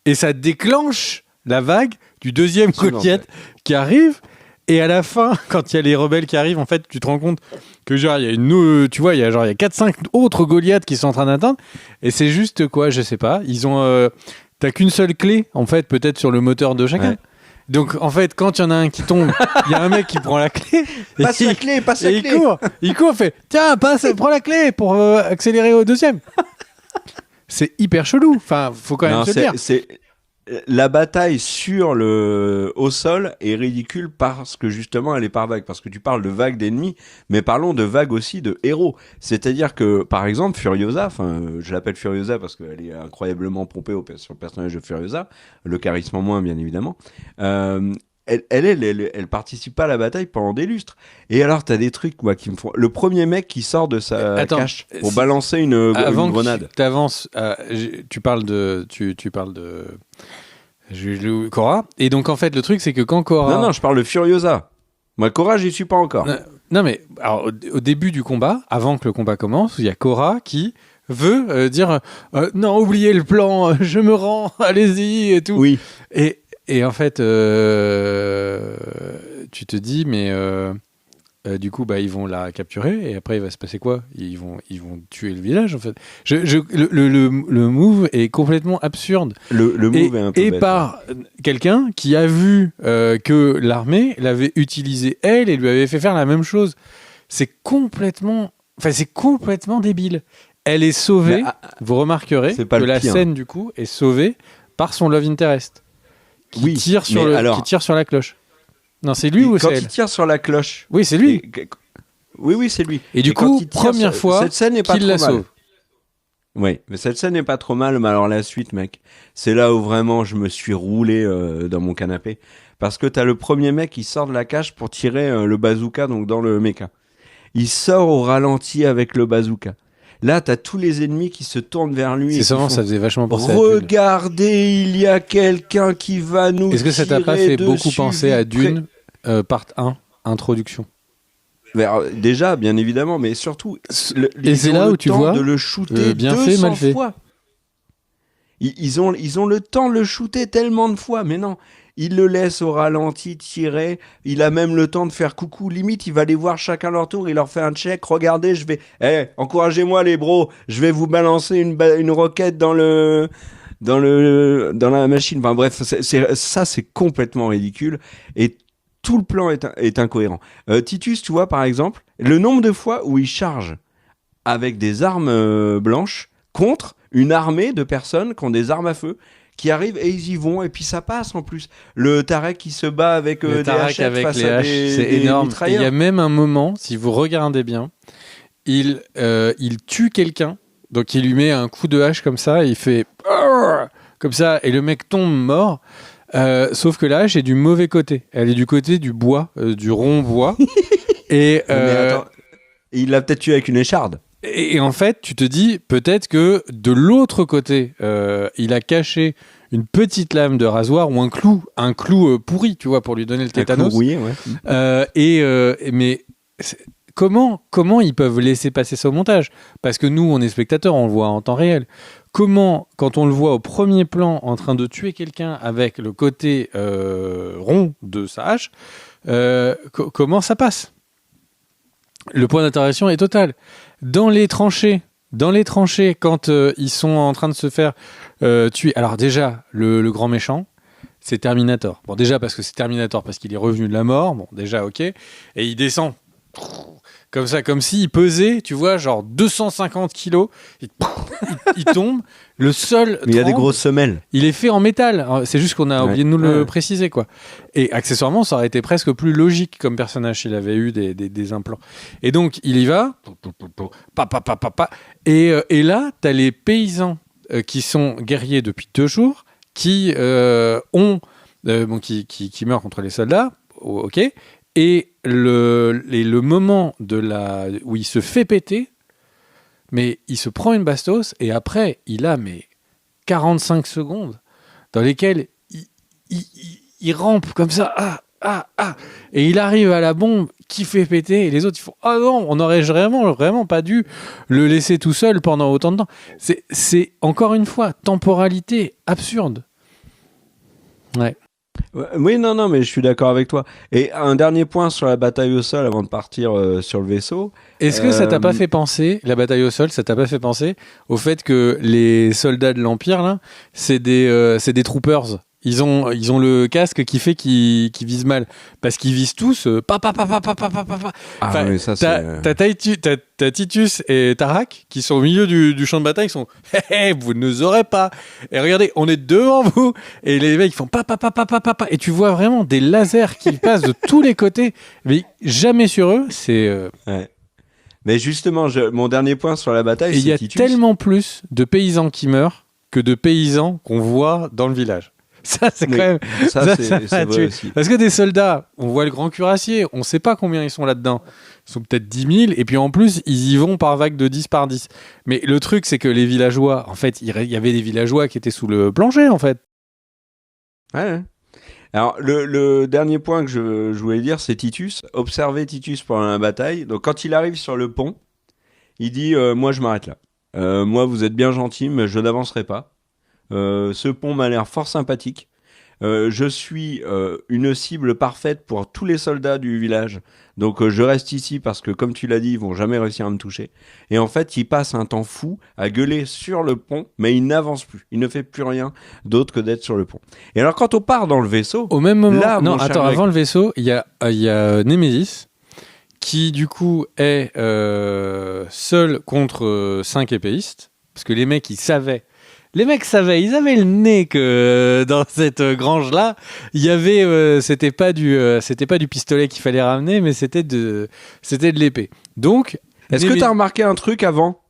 et ça déclenche la vague du deuxième Goliath qui arrive. Et à la fin, quand il y a les rebelles qui arrivent, en fait, tu te rends compte que genre il y a il y a 4-5 autres Goliaths qui sont en train d'atteindre. Et c'est juste quoi, je sais pas. Ils ont, t'as qu'une seule clé, en fait, peut-être sur le moteur de chacun. Ouais. Donc en fait, quand il y en a un qui tombe, il y a un mec qui prend la clé. Passe la clé. Il court, fait tiens, prends la clé pour accélérer au deuxième. C'est hyper chelou. Enfin, faut quand même se dire. La bataille au sol est ridicule parce que justement elle est par vague. Parce que tu parles de vagues d'ennemis, mais parlons de vagues aussi de héros. C'est-à-dire que, par exemple, Furiosa, je l'appelle Furiosa parce qu'elle est incroyablement pompée sur le personnage de Furiosa, le charisme en moins bien évidemment. Elle participe pas à la bataille pendant des lustres. Et alors, t'as des trucs qui me font. Le premier mec qui sort de sa cache pour balancer une grenade. T'avances. Tu parles de Korra. Et donc, en fait, le truc, c'est que quand Korra. Non, je parle de Furiosa. Moi, Korra, j'y suis pas encore. Non, mais alors, au début du combat, avant que le combat commence, il y a Korra qui veut dire non, oubliez le plan, je me rends, allez-y et tout. Oui. Et en fait, tu te dis, mais du coup, ils vont la capturer et après, il va se passer quoi ? Ils vont tuer le village, en fait. Le move est complètement absurde. Le move est un peu et bête, par quelqu'un qui a vu que l'armée l'avait utilisé, elle, et lui avait fait faire la même chose. C'est complètement débile. Elle est sauvée, vous remarquerez que la scène, du coup, est sauvée par son love interest. Qui tire sur la cloche. Non, c'est lui ou c'est elle ? Quand il tire sur la cloche. Oui, c'est lui. Oui, c'est lui. Et du coup, première fois qu'il la sauve. Oui, mais cette scène n'est pas trop mal, mais alors la suite, mec, c'est là où vraiment je me suis roulé dans mon canapé. Parce que t'as le premier mec qui sort de la cage pour tirer le bazooka donc dans le mecha. Il sort au ralenti avec le bazooka. Là, t'as tous les ennemis qui se tournent vers lui. C'est souvent, ça faisait vachement penser Regardez, il y a quelqu'un qui va nous tirer dessus. Est-ce que ça t'a pas fait beaucoup penser à Dune, part 1, introduction ? Déjà, bien évidemment, mais surtout, et c'est là où tu vois de le shooter bien 200 fait, mal fait. Fois. Ils ont le temps de le shooter tellement de fois, mais non. Il le laisse au ralenti tirer. Il a même le temps de faire coucou. Limite, il va les voir chacun leur tour. Il leur fait un check. Regardez, encouragez-moi les bros. Je vais vous balancer une roquette dans la machine. Enfin bref, c'est complètement ridicule. Et tout le plan est incohérent. Titus, tu vois, par exemple, le nombre de fois où il charge avec des armes blanches contre une armée de personnes qui ont des armes à feu, qui arrivent et ils y vont et puis ça passe en plus. Le Tarek qui se bat avec Le des Tarek hachettes avec face les à haches, c'est des énorme. Et il mitrailleurs. y a même un moment, si vous regardez bien, il tue quelqu'un, donc il lui met un coup de hache comme ça, et il fait comme ça, et le mec tombe mort. Sauf que la hache est du mauvais côté. Elle est du côté du bois, du rond bois. Et, Mais attends, il l'a peut-être tué avec une écharde. et en fait, tu te dis peut-être que de l'autre côté, il a caché une petite lame de rasoir ou un clou pourri, tu vois, pour lui donner le Un clou tétanos. rouillé, ouais. Mais comment ils peuvent laisser passer ça au montage? Parce que nous, on est spectateurs, on le voit en temps réel. Comment, quand on le voit au premier plan en train de tuer quelqu'un avec le côté rond de sa hache, comment ça passe? Le point d'interrogation est total. Dans les tranchées, quand ils sont en train de se faire tuer. Alors déjà, le grand méchant, c'est Terminator. Bon, déjà parce que c'est Terminator, parce qu'il est revenu de la mort. Bon, déjà, ok. Et il descend comme ça, comme s'il pesait, tu vois, genre 250 kilos. Il tombe. Le sol. Mais il a des tremble. grosses semelles. Il est fait en métal. C'est juste qu'on a oublié de nous le préciser, quoi. Et accessoirement, ça aurait été presque plus logique comme personnage s'il avait eu des implants. Et donc, il y va. Et là, t'as les paysans qui sont guerriers depuis 2 jours, qui qui meurent contre les soldats. Ok. Et le moment où il se fait péter, mais il se prend une bastos et après, il a 45 secondes dans lesquelles il rampe comme ça, et il arrive à la bombe qui fait péter et les autres ils font ah non, on aurait vraiment pas dû le laisser tout seul pendant autant de temps. C'est encore une fois temporalité absurde. Ouais. Oui, non, mais je suis d'accord avec toi. Et un dernier point sur la bataille au sol avant de partir sur le vaisseau. Est-ce que ça t'a pas fait penser, la bataille au sol, ça t'a pas fait penser au fait que les soldats de l'Empire, là, c'est des troopers. Ils ont le casque qui fait qu'ils visent mal. Parce qu'ils visent tous Ah, mais ça, T'as Titus et Tarak qui sont au milieu du champ de bataille, qui sont vous ne nous aurez pas. Et regardez, on est devant vous. Et les mecs, ils font et tu vois vraiment des lasers qui passent de tous les côtés, mais jamais sur eux. C'est. Ouais. Mais justement, mon dernier point sur la bataille, et il y c'est a Titus. tellement plus de paysans qui meurent que de paysans qu'on voit dans le village. Ça, c'est quand même. Ça, c'est vrai aussi. Parce que des soldats, on voit le grand cuirassier, on sait pas combien ils sont là-dedans. Ils sont peut-être 10 000, et puis en plus, ils y vont par vague de 10 par 10. Mais le truc, c'est que les villageois, en fait, il y avait des villageois qui étaient sous le plancher, en fait. Ouais. Alors, le dernier point que je voulais dire, c'est Titus. Observez Titus pendant la bataille. Donc, quand il arrive sur le pont, il dit moi, je m'arrête là. Moi, vous êtes bien gentil, mais je n'avancerai pas. Ce pont m'a l'air fort sympathique. Je suis une cible parfaite pour tous les soldats du village. Donc je reste ici parce que, comme tu l'as dit, ils vont jamais réussir à me toucher. Et en fait, il passe un temps fou à gueuler sur le pont, mais il n'avance plus. Il ne fait plus rien d'autre que d'être sur le pont. Et alors, quand on part dans le vaisseau... Au même moment... Là, non, mon cher attends, Greg, avant le vaisseau, il y a Némésis, qui, du coup, est seul contre 5 épéistes. Parce que les mecs, ils savaient... Les mecs savaient, ils avaient le nez que dans cette grange-là, il y avait, c'était pas du pistolet qu'il fallait ramener, mais c'était de l'épée. Donc, est-ce que tu as remarqué un truc avant,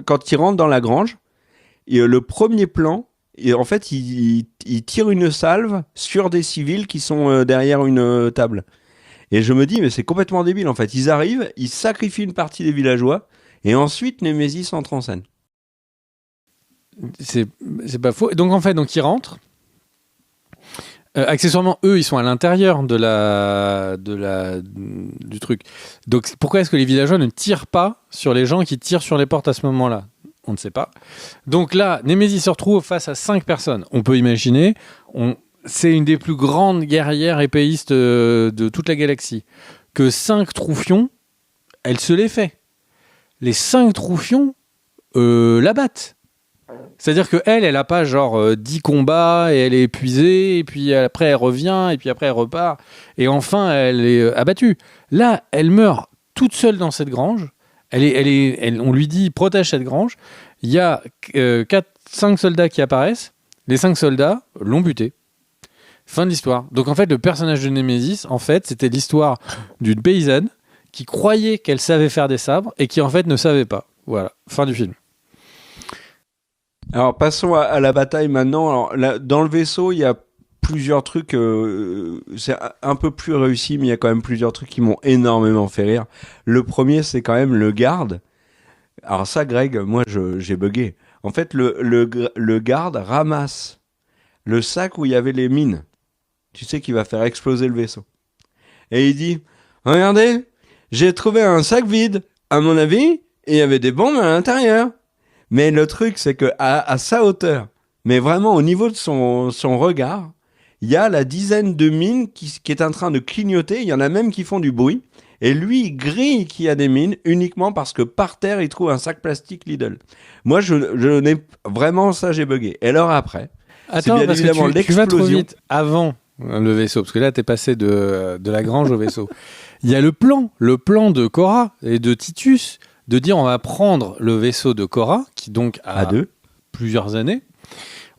quand il rentre dans la grange, et, le premier plan, et en fait, il tire une salve sur des civils qui sont derrière une table. Et je me dis, mais c'est complètement débile en fait. Ils arrivent, ils sacrifient une partie des villageois, et ensuite Némésis entre en scène. C'est pas faux. Donc en fait, ils rentrent. Accessoirement, eux, ils sont à l'intérieur du truc. Donc pourquoi est-ce que les villageois ne tirent pas sur les gens qui tirent sur les portes à ce moment-là? On ne sait pas. Donc là, Némésis se retrouve face à 5 personnes. On peut imaginer, c'est une des plus grandes guerrières épéistes de toute la galaxie. Que 5 troufions, elle se les fait. Les 5 troufions la battent. C'est-à-dire qu'elle a pas genre 10 combats et elle est épuisée, et puis après elle revient, et puis après elle repart, et enfin elle est abattue. Là, elle meurt toute seule dans cette grange. On lui dit protège cette grange. Il y a 5 soldats qui apparaissent, Les 5 soldats l'ont buté. Fin de l'histoire. Donc en fait, le personnage de Némésis, en fait, c'était l'histoire d'une paysanne qui croyait qu'elle savait faire des sabres et qui en fait ne savait pas. Voilà, fin du film. Alors passons à la bataille maintenant. Alors, dans le vaisseau, il y a plusieurs trucs. C'est un peu plus réussi, mais il y a quand même plusieurs trucs qui m'ont énormément fait rire. Le premier, c'est quand même le garde. Alors ça, Greg, moi, j'ai bugué. En fait, le garde ramasse le sac où il y avait les mines. Tu sais qu'il va faire exploser le vaisseau. Et il dit, regardez, j'ai trouvé un sac vide. À mon avis, il y avait des bombes à l'intérieur. Mais le truc, c'est que à sa hauteur, mais vraiment au niveau de son regard, il y a la dizaine de mines qui est en train de clignoter. Il y en a même qui font du bruit. Et lui, il grille qu'il y a des mines uniquement parce que par terre, il trouve un sac plastique Lidl. Moi, je n'ai vraiment ça, j'ai bugué. Et alors après, attends, c'est bien parce évidemment que tu vas trop l'explosion. vite avant le vaisseau, parce que là, t'es passé de la grange au vaisseau. Il y a le plan de Cora et de Titus, de dire on va prendre le vaisseau de Cora, qui donc a À deux. plusieurs années.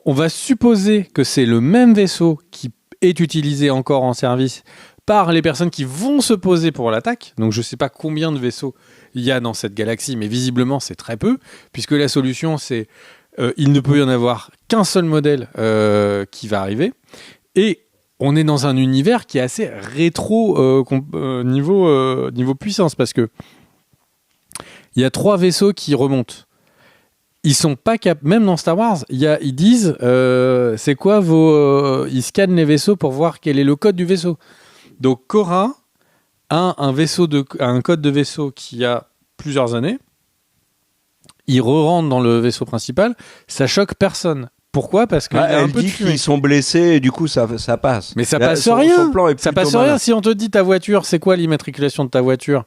On va supposer que c'est le même vaisseau qui est utilisé encore en service par les personnes qui vont se poser pour l'attaque. Donc je ne sais pas combien de vaisseaux il y a dans cette galaxie, mais visiblement c'est très peu, puisque la solution c'est il ne peut y en avoir qu'un seul modèle qui va arriver. Et on est dans un univers qui est assez rétro niveau puissance, parce que il y a 3 vaisseaux qui remontent. Ils sont pas même dans Star Wars, ils disent c'est quoi ils scannent les vaisseaux pour voir quel est le code du vaisseau. Donc Cora a un code de vaisseau qui a plusieurs années. Il re-rentre dans le vaisseau principal, ça choque personne. Pourquoi ? Parce qu'il a un Elle peu de dit fumée. qu'ils sont blessés et du coup ça passe. Mais ça Là, passe son rien. plan est Ça plutôt passe malin. rien si on te dit ta voiture, c'est quoi l'immatriculation de ta voiture ?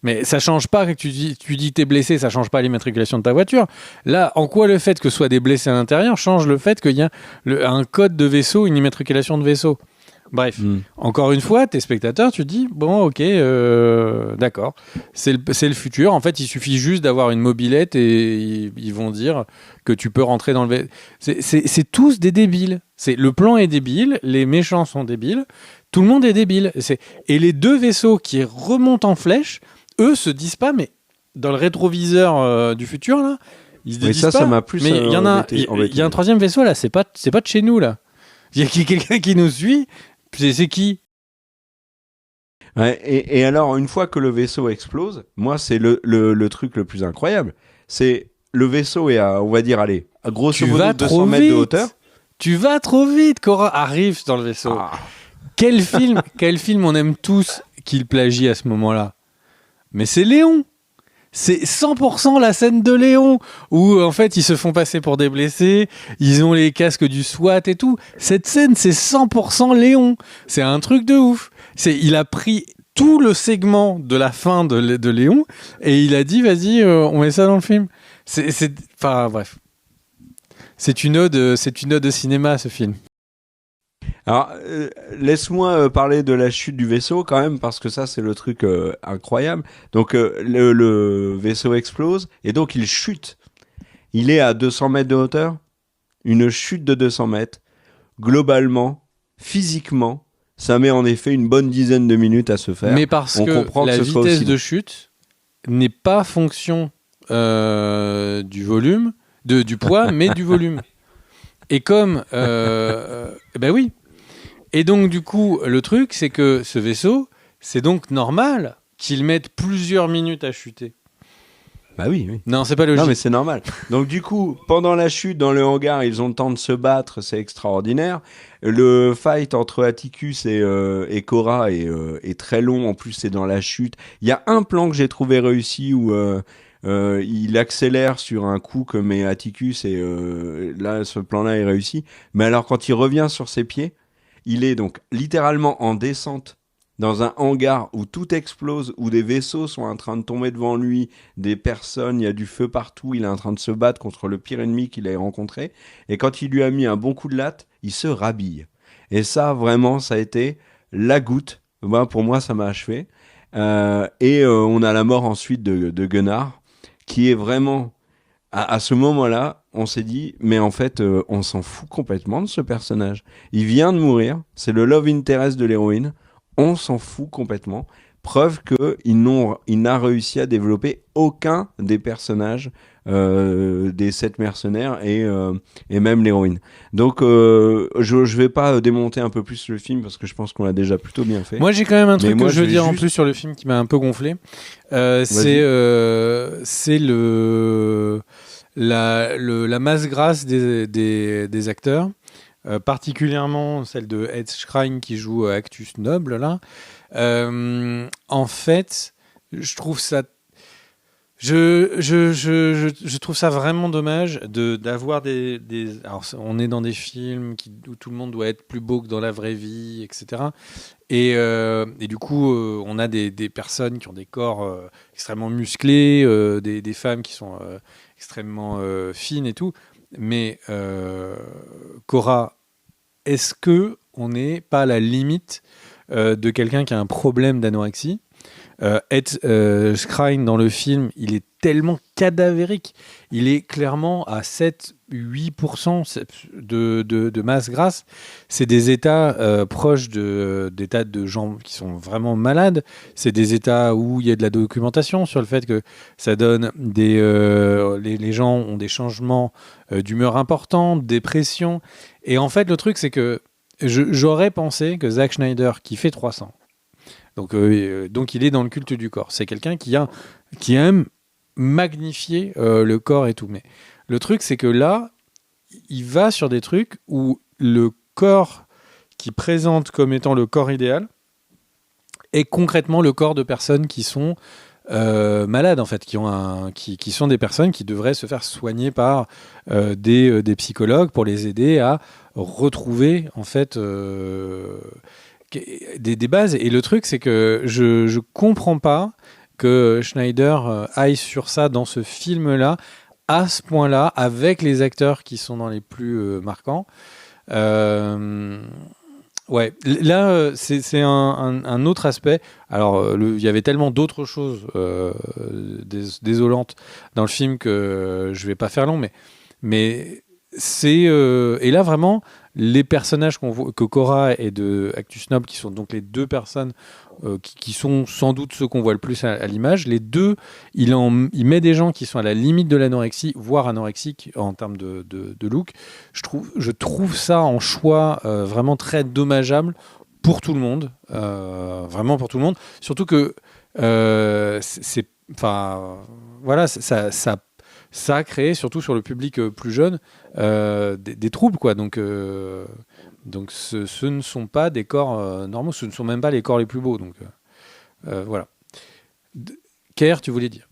Mais ça change pas que tu dis que t'es blessé, ça change pas l'immatriculation de ta voiture. Là, en quoi le fait que ce soit des blessés à l'intérieur change le fait qu'il y a un code de vaisseau, une immatriculation de vaisseau ? Bref, encore une fois, tes spectateurs, tu dis, bon, ok, d'accord, c'est le futur. En fait, il suffit juste d'avoir une mobilette et ils vont dire que tu peux rentrer dans le... C'est tous des débiles. Le plan est débile, les méchants sont débiles, tout le monde est débile. Et les 2 vaisseaux qui remontent en flèche, eux se disent pas, mais dans le rétroviseur du futur, là, ils se disent pas. Ça m'a plus mais il y en a, embêté. il y a un 3e vaisseau, là, c'est pas de chez nous, là. Il y a quelqu'un qui nous suit. C'est qui ? Ouais, et alors, une fois que le vaisseau explose, moi, c'est le truc le plus incroyable. C'est le vaisseau est à, on va dire, allez, à grosso modo 200 mètres de hauteur. Tu vas trop vite. Cora arrive dans le vaisseau. Ah. Quel film on aime tous qu'il plagie à ce moment-là ? Mais c'est Léon. C'est 100% la scène de Léon, où en fait ils se font passer pour des blessés, ils ont les casques du SWAT et tout. Cette scène, c'est 100% Léon. C'est un truc de ouf. Il a pris tout le segment de la fin de Léon et il a dit vas-y, on met ça dans le film. Enfin bref. C'est une ode au cinéma, ce film. Alors, laisse-moi parler de la chute du vaisseau quand même, parce que ça, c'est le truc incroyable. Donc, le vaisseau explose, et donc il chute. Il est à 200 mètres de hauteur. Une chute de 200 mètres. Globalement, physiquement, ça met en effet une bonne dizaine de minutes à se faire. Mais parce On que comprend la que ce soit vitesse aussi de long. chute n'est pas fonction du volume, du poids, mais du volume. Et comme... ben oui. Et donc, du coup, le truc, c'est que ce vaisseau, c'est donc normal qu'il mette plusieurs minutes à chuter. Bah oui, oui. Non, c'est pas logique. Non, mais c'est normal. Donc, du coup, pendant la chute dans le hangar, ils ont le temps de se battre, c'est extraordinaire. Le fight entre Atticus et Cora est très long. En plus, c'est dans la chute. Il y a un plan que j'ai trouvé réussi où il accélère sur un coup que met Atticus et là, ce plan-là est réussi. Mais alors, quand il revient sur ses pieds, il est donc littéralement en descente dans un hangar où tout explose, où des vaisseaux sont en train de tomber devant lui, des personnes, il y a du feu partout, il est en train de se battre contre le pire ennemi qu'il ait rencontré. Et quand il lui a mis un bon coup de latte, il se rhabille. Et ça, vraiment, ça a été la goutte. Ben, pour moi, ça m'a achevé. On a la mort ensuite de Gunnar, qui est vraiment à ce moment-là, on s'est dit, mais en fait, on s'en fout complètement de ce personnage. Il vient de mourir, c'est le love interest de l'héroïne, on s'en fout complètement. Preuve qu'il n'a réussi à développer aucun des personnages des 7 mercenaires et même l'héroïne. Donc je vais pas démonter un peu plus le film parce que je pense qu'on l'a déjà plutôt bien fait. Moi j'ai quand même un truc moi, que je veux dire en juste- plus sur le film qui m'a un peu gonflé. C'est la masse grasse des acteurs. Particulièrement celle de Ed Skrein qui joue Actus Noble là. En fait, je trouve ça je trouve ça vraiment dommage d'avoir alors on est dans des films où tout le monde doit être plus beau que dans la vraie vie, etc. Et du coup, on a des personnes qui ont des corps extrêmement musclés, des femmes qui sont extrêmement fines et tout. Mais Cora, est-ce que on n'est pas à la limite de quelqu'un qui a un problème d'anorexie? Ed Skrein dans le film, il est tellement cadavérique. Il est clairement à 7-8% de masse grasse. C'est des états proches d'états de gens qui sont vraiment malades. C'est des états où il y a de la documentation sur le fait que ça donne les gens ont des changements d'humeur importants, dépression. Et en fait, le truc, c'est que j'aurais pensé que Zack Snyder, qui fait 300, donc il est dans le culte du corps. C'est quelqu'un qui aime magnifier le corps et tout. Mais le truc, c'est que là, il va sur des trucs où le corps qu'il présente comme étant le corps idéal est concrètement le corps de personnes qui sont malades, en fait, qui sont des personnes qui devraient se faire soigner par des psychologues pour les aider à retrouver, en fait... des bases. Et le truc, c'est que je comprends pas que Schneider aille sur ça dans ce film-là, à ce point-là, avec les acteurs qui sont dans les plus marquants. Ouais, là, c'est un autre aspect. Alors, il y avait tellement d'autres choses désolantes dans le film que je vais pas faire long, mais c'est... et là, vraiment, les personnages qu'on voit, que Cora et de Actus Noble, qui sont donc les deux personnes qui sont sans doute ceux qu'on voit le plus à l'image, les deux, il met des gens qui sont à la limite de l'anorexie, voire anorexiques en termes de look. Je trouve ça en choix vraiment très dommageable pour tout le monde, vraiment pour tout le monde. Surtout que voilà, ça a créé, surtout sur le public plus jeune, des troubles, quoi. Donc ce ne sont pas des corps normaux, ce ne sont même pas les corps les plus beaux. Donc voilà. Kerr, tu voulais dire?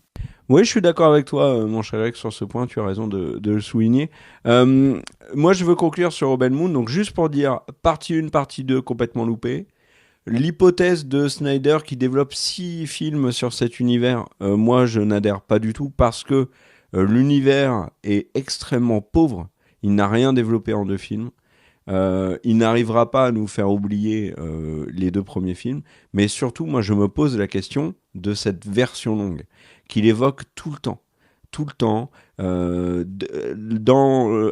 Oui, je suis d'accord avec toi, mon cher Alex, sur ce point. Tu as raison de le souligner. Moi, je veux conclure sur Rebel Moon. Donc, juste pour dire, partie 1, partie 2, complètement loupé. L'hypothèse de Snyder qui développe 6 films sur cet univers, moi, je n'adhère pas du tout parce que l'univers est extrêmement pauvre. Il n'a rien développé en 2 films. Il n'arrivera pas à nous faire oublier les 2 premiers films. Mais surtout, moi, je me pose la question de cette version longue qu'il évoque tout le temps. Tout le temps.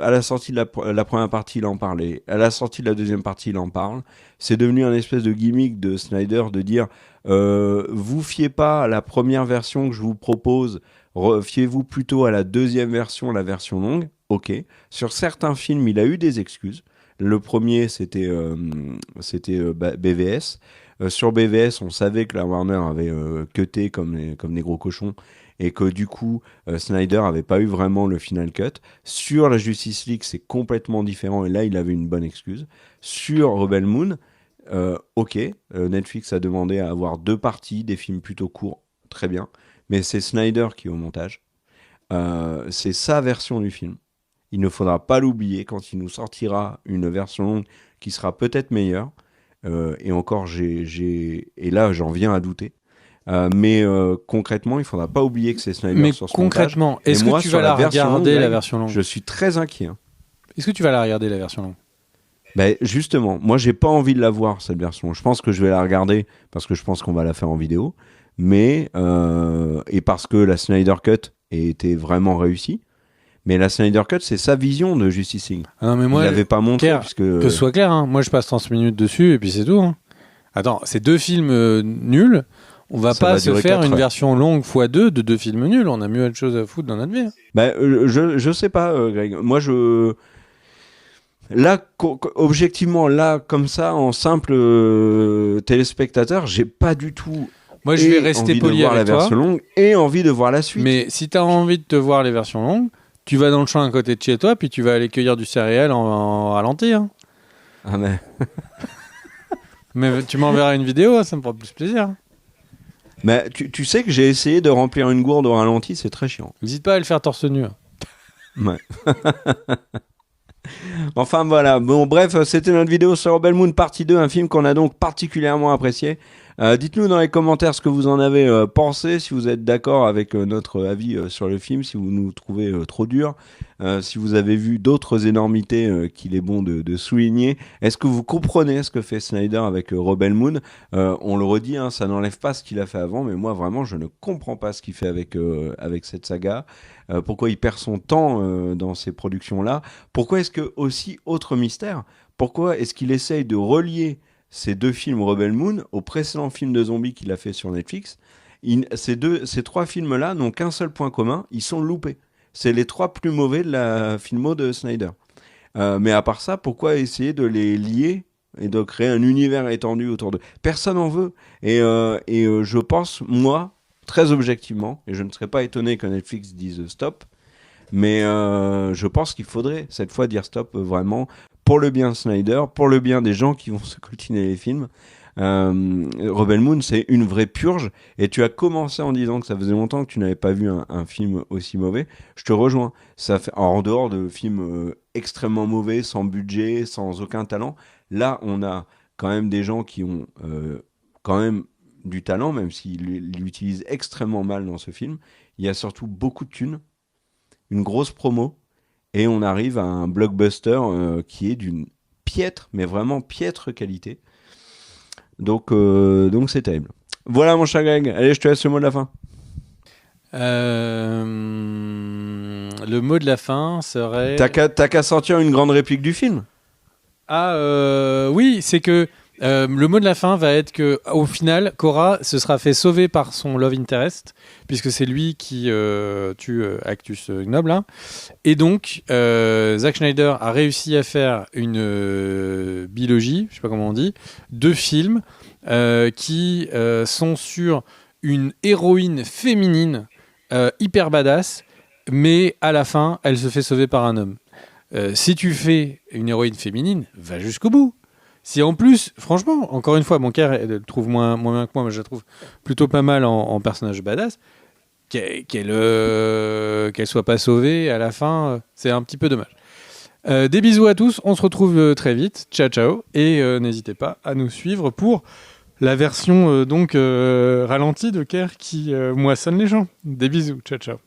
À la sortie de la première partie, il en parlait. À la sortie de la deuxième partie, il en parle. C'est devenu un espèce de gimmick de Snyder de dire vous fiez pas à la première version que je vous propose, fiez-vous plutôt à la deuxième version, la version longue. Ok. Sur certains films, il a eu des excuses. Le premier, c'était BVS. Sur BVS, on savait que la Warner avait cuté comme des gros cochons et que du coup, Snyder avait pas eu vraiment le final cut. Sur la Justice League, c'est complètement différent et là, il avait une bonne excuse. Sur Rebel Moon, Netflix a demandé à avoir 2 parties, des films plutôt courts, très bien, mais c'est Snyder qui est au montage. C'est sa version du film. Il ne faudra pas l'oublier quand il nous sortira une version longue qui sera peut-être meilleure. Et encore, et là, j'en viens à douter. Mais concrètement, il ne faudra pas oublier que c'est Snyder sur son montage. Mais concrètement, est-ce que tu vas la regarder, la version longue? Je suis très inquiet. Hein. Est-ce que tu vas la regarder, la version longue? Ben, justement, moi, j'ai pas envie de la voir, cette version. Je pense que je vais la regarder parce que je pense qu'on va la faire en vidéo. Mais, et parce que la Snyder Cut était vraiment réussie. Mais la Snyder Cut, c'est sa vision de Justice League. Ah non, mais Il moi, l'avait pas montré Claire, puisque que ce soit clair, hein. Moi je passe 30 minutes dessus et puis c'est tout. Hein. Attends, c'est 2 films nuls. On va Ça pas va se durer faire 4 une heures. version longue x2 de 2 films nuls. On a mieux autre chose à foutre dans notre vie. Hein. bah, je sais pas, Greg. Moi, là, objectivement, là, comme ça, en simple téléspectateur, j'ai pas du tout Moi je vais rester envie de poli voir la avec toi. version longue et envie de voir la suite. Mais si tu as envie de te voir les versions longues, tu vas dans le champ à côté de chez toi, puis tu vas aller cueillir du céréal en ralenti. Hein. Ah, mais... Mais tu m'enverras une vidéo, hein, ça me fera plus plaisir. Mais tu sais que j'ai essayé de remplir une gourde au ralenti, c'est très chiant. N'hésite pas à le faire torse nu. Hein. Ouais. Enfin voilà, bon bref, c'était notre vidéo sur Rebel Moon partie 2, un film qu'on a donc particulièrement apprécié. Dites-nous dans les commentaires ce que vous en avez pensé, si vous êtes d'accord avec notre avis sur le film, si vous nous trouvez trop dur, si vous avez vu d'autres énormités qu'il est bon de souligner. Est-ce que vous comprenez ce que fait Snyder avec Rebel Moon? On le redit, hein, ça n'enlève pas ce qu'il a fait avant, mais moi vraiment je ne comprends pas ce qu'il fait avec cette saga. Pourquoi il perd son temps dans ces productions-là? Pourquoi est-ce que, aussi, autre mystère, pourquoi est-ce qu'il essaye de relier ces 2 films Rebel Moon au précédent film de zombies qu'il a fait sur Netflix? Ces 3 films-là n'ont qu'un seul point commun, ils sont loupés. C'est les 3 plus mauvais de la filmo de Snyder. Mais à part ça, pourquoi essayer de les lier et de créer un univers étendu autour d'eux? Personne en veut. Et je pense, moi, très objectivement, et je ne serais pas étonné que Netflix dise stop, mais je pense qu'il faudrait cette fois dire stop vraiment pour le bien de Snyder, pour le bien des gens qui vont se coltiner les films. Rebel Moon, c'est une vraie purge, et tu as commencé en disant que ça faisait longtemps que tu n'avais pas vu un film aussi mauvais. Je te rejoins. Ça fait, en dehors de films extrêmement mauvais, sans budget, sans aucun talent, là on a quand même des gens qui ont quand même du talent, même s'ils l'utilisent extrêmement mal dans ce film. Il y a surtout beaucoup de thunes, une grosse promo, et on arrive à un blockbuster qui est d'une piètre, mais vraiment piètre qualité. Donc c'est terrible. Voilà mon cher Greg, allez je te laisse le mot de la fin. Le mot de la fin serait... T'as qu'à sortir une grande réplique du film. Oui, c'est que le mot de la fin va être que au final, Cora se sera fait sauver par son love interest, puisque c'est lui qui tue Actus Noble. Hein. Et donc, Zack Snyder a réussi à faire une bilogie, je sais pas comment on dit, 2 films qui sont sur une héroïne féminine hyper badass, mais à la fin, elle se fait sauver par un homme. Si tu fais une héroïne féminine, va jusqu'au bout. Si en plus, franchement, encore une fois, mon cœur elle trouve moins bien que moi, mais je la trouve plutôt pas mal en personnage badass, qu'elle soit pas sauvée à la fin, c'est un petit peu dommage. Des bisous à tous, on se retrouve très vite, ciao ciao, et n'hésitez pas à nous suivre pour la version ralentie de Kerr qui moissonne les gens. Des bisous, ciao ciao.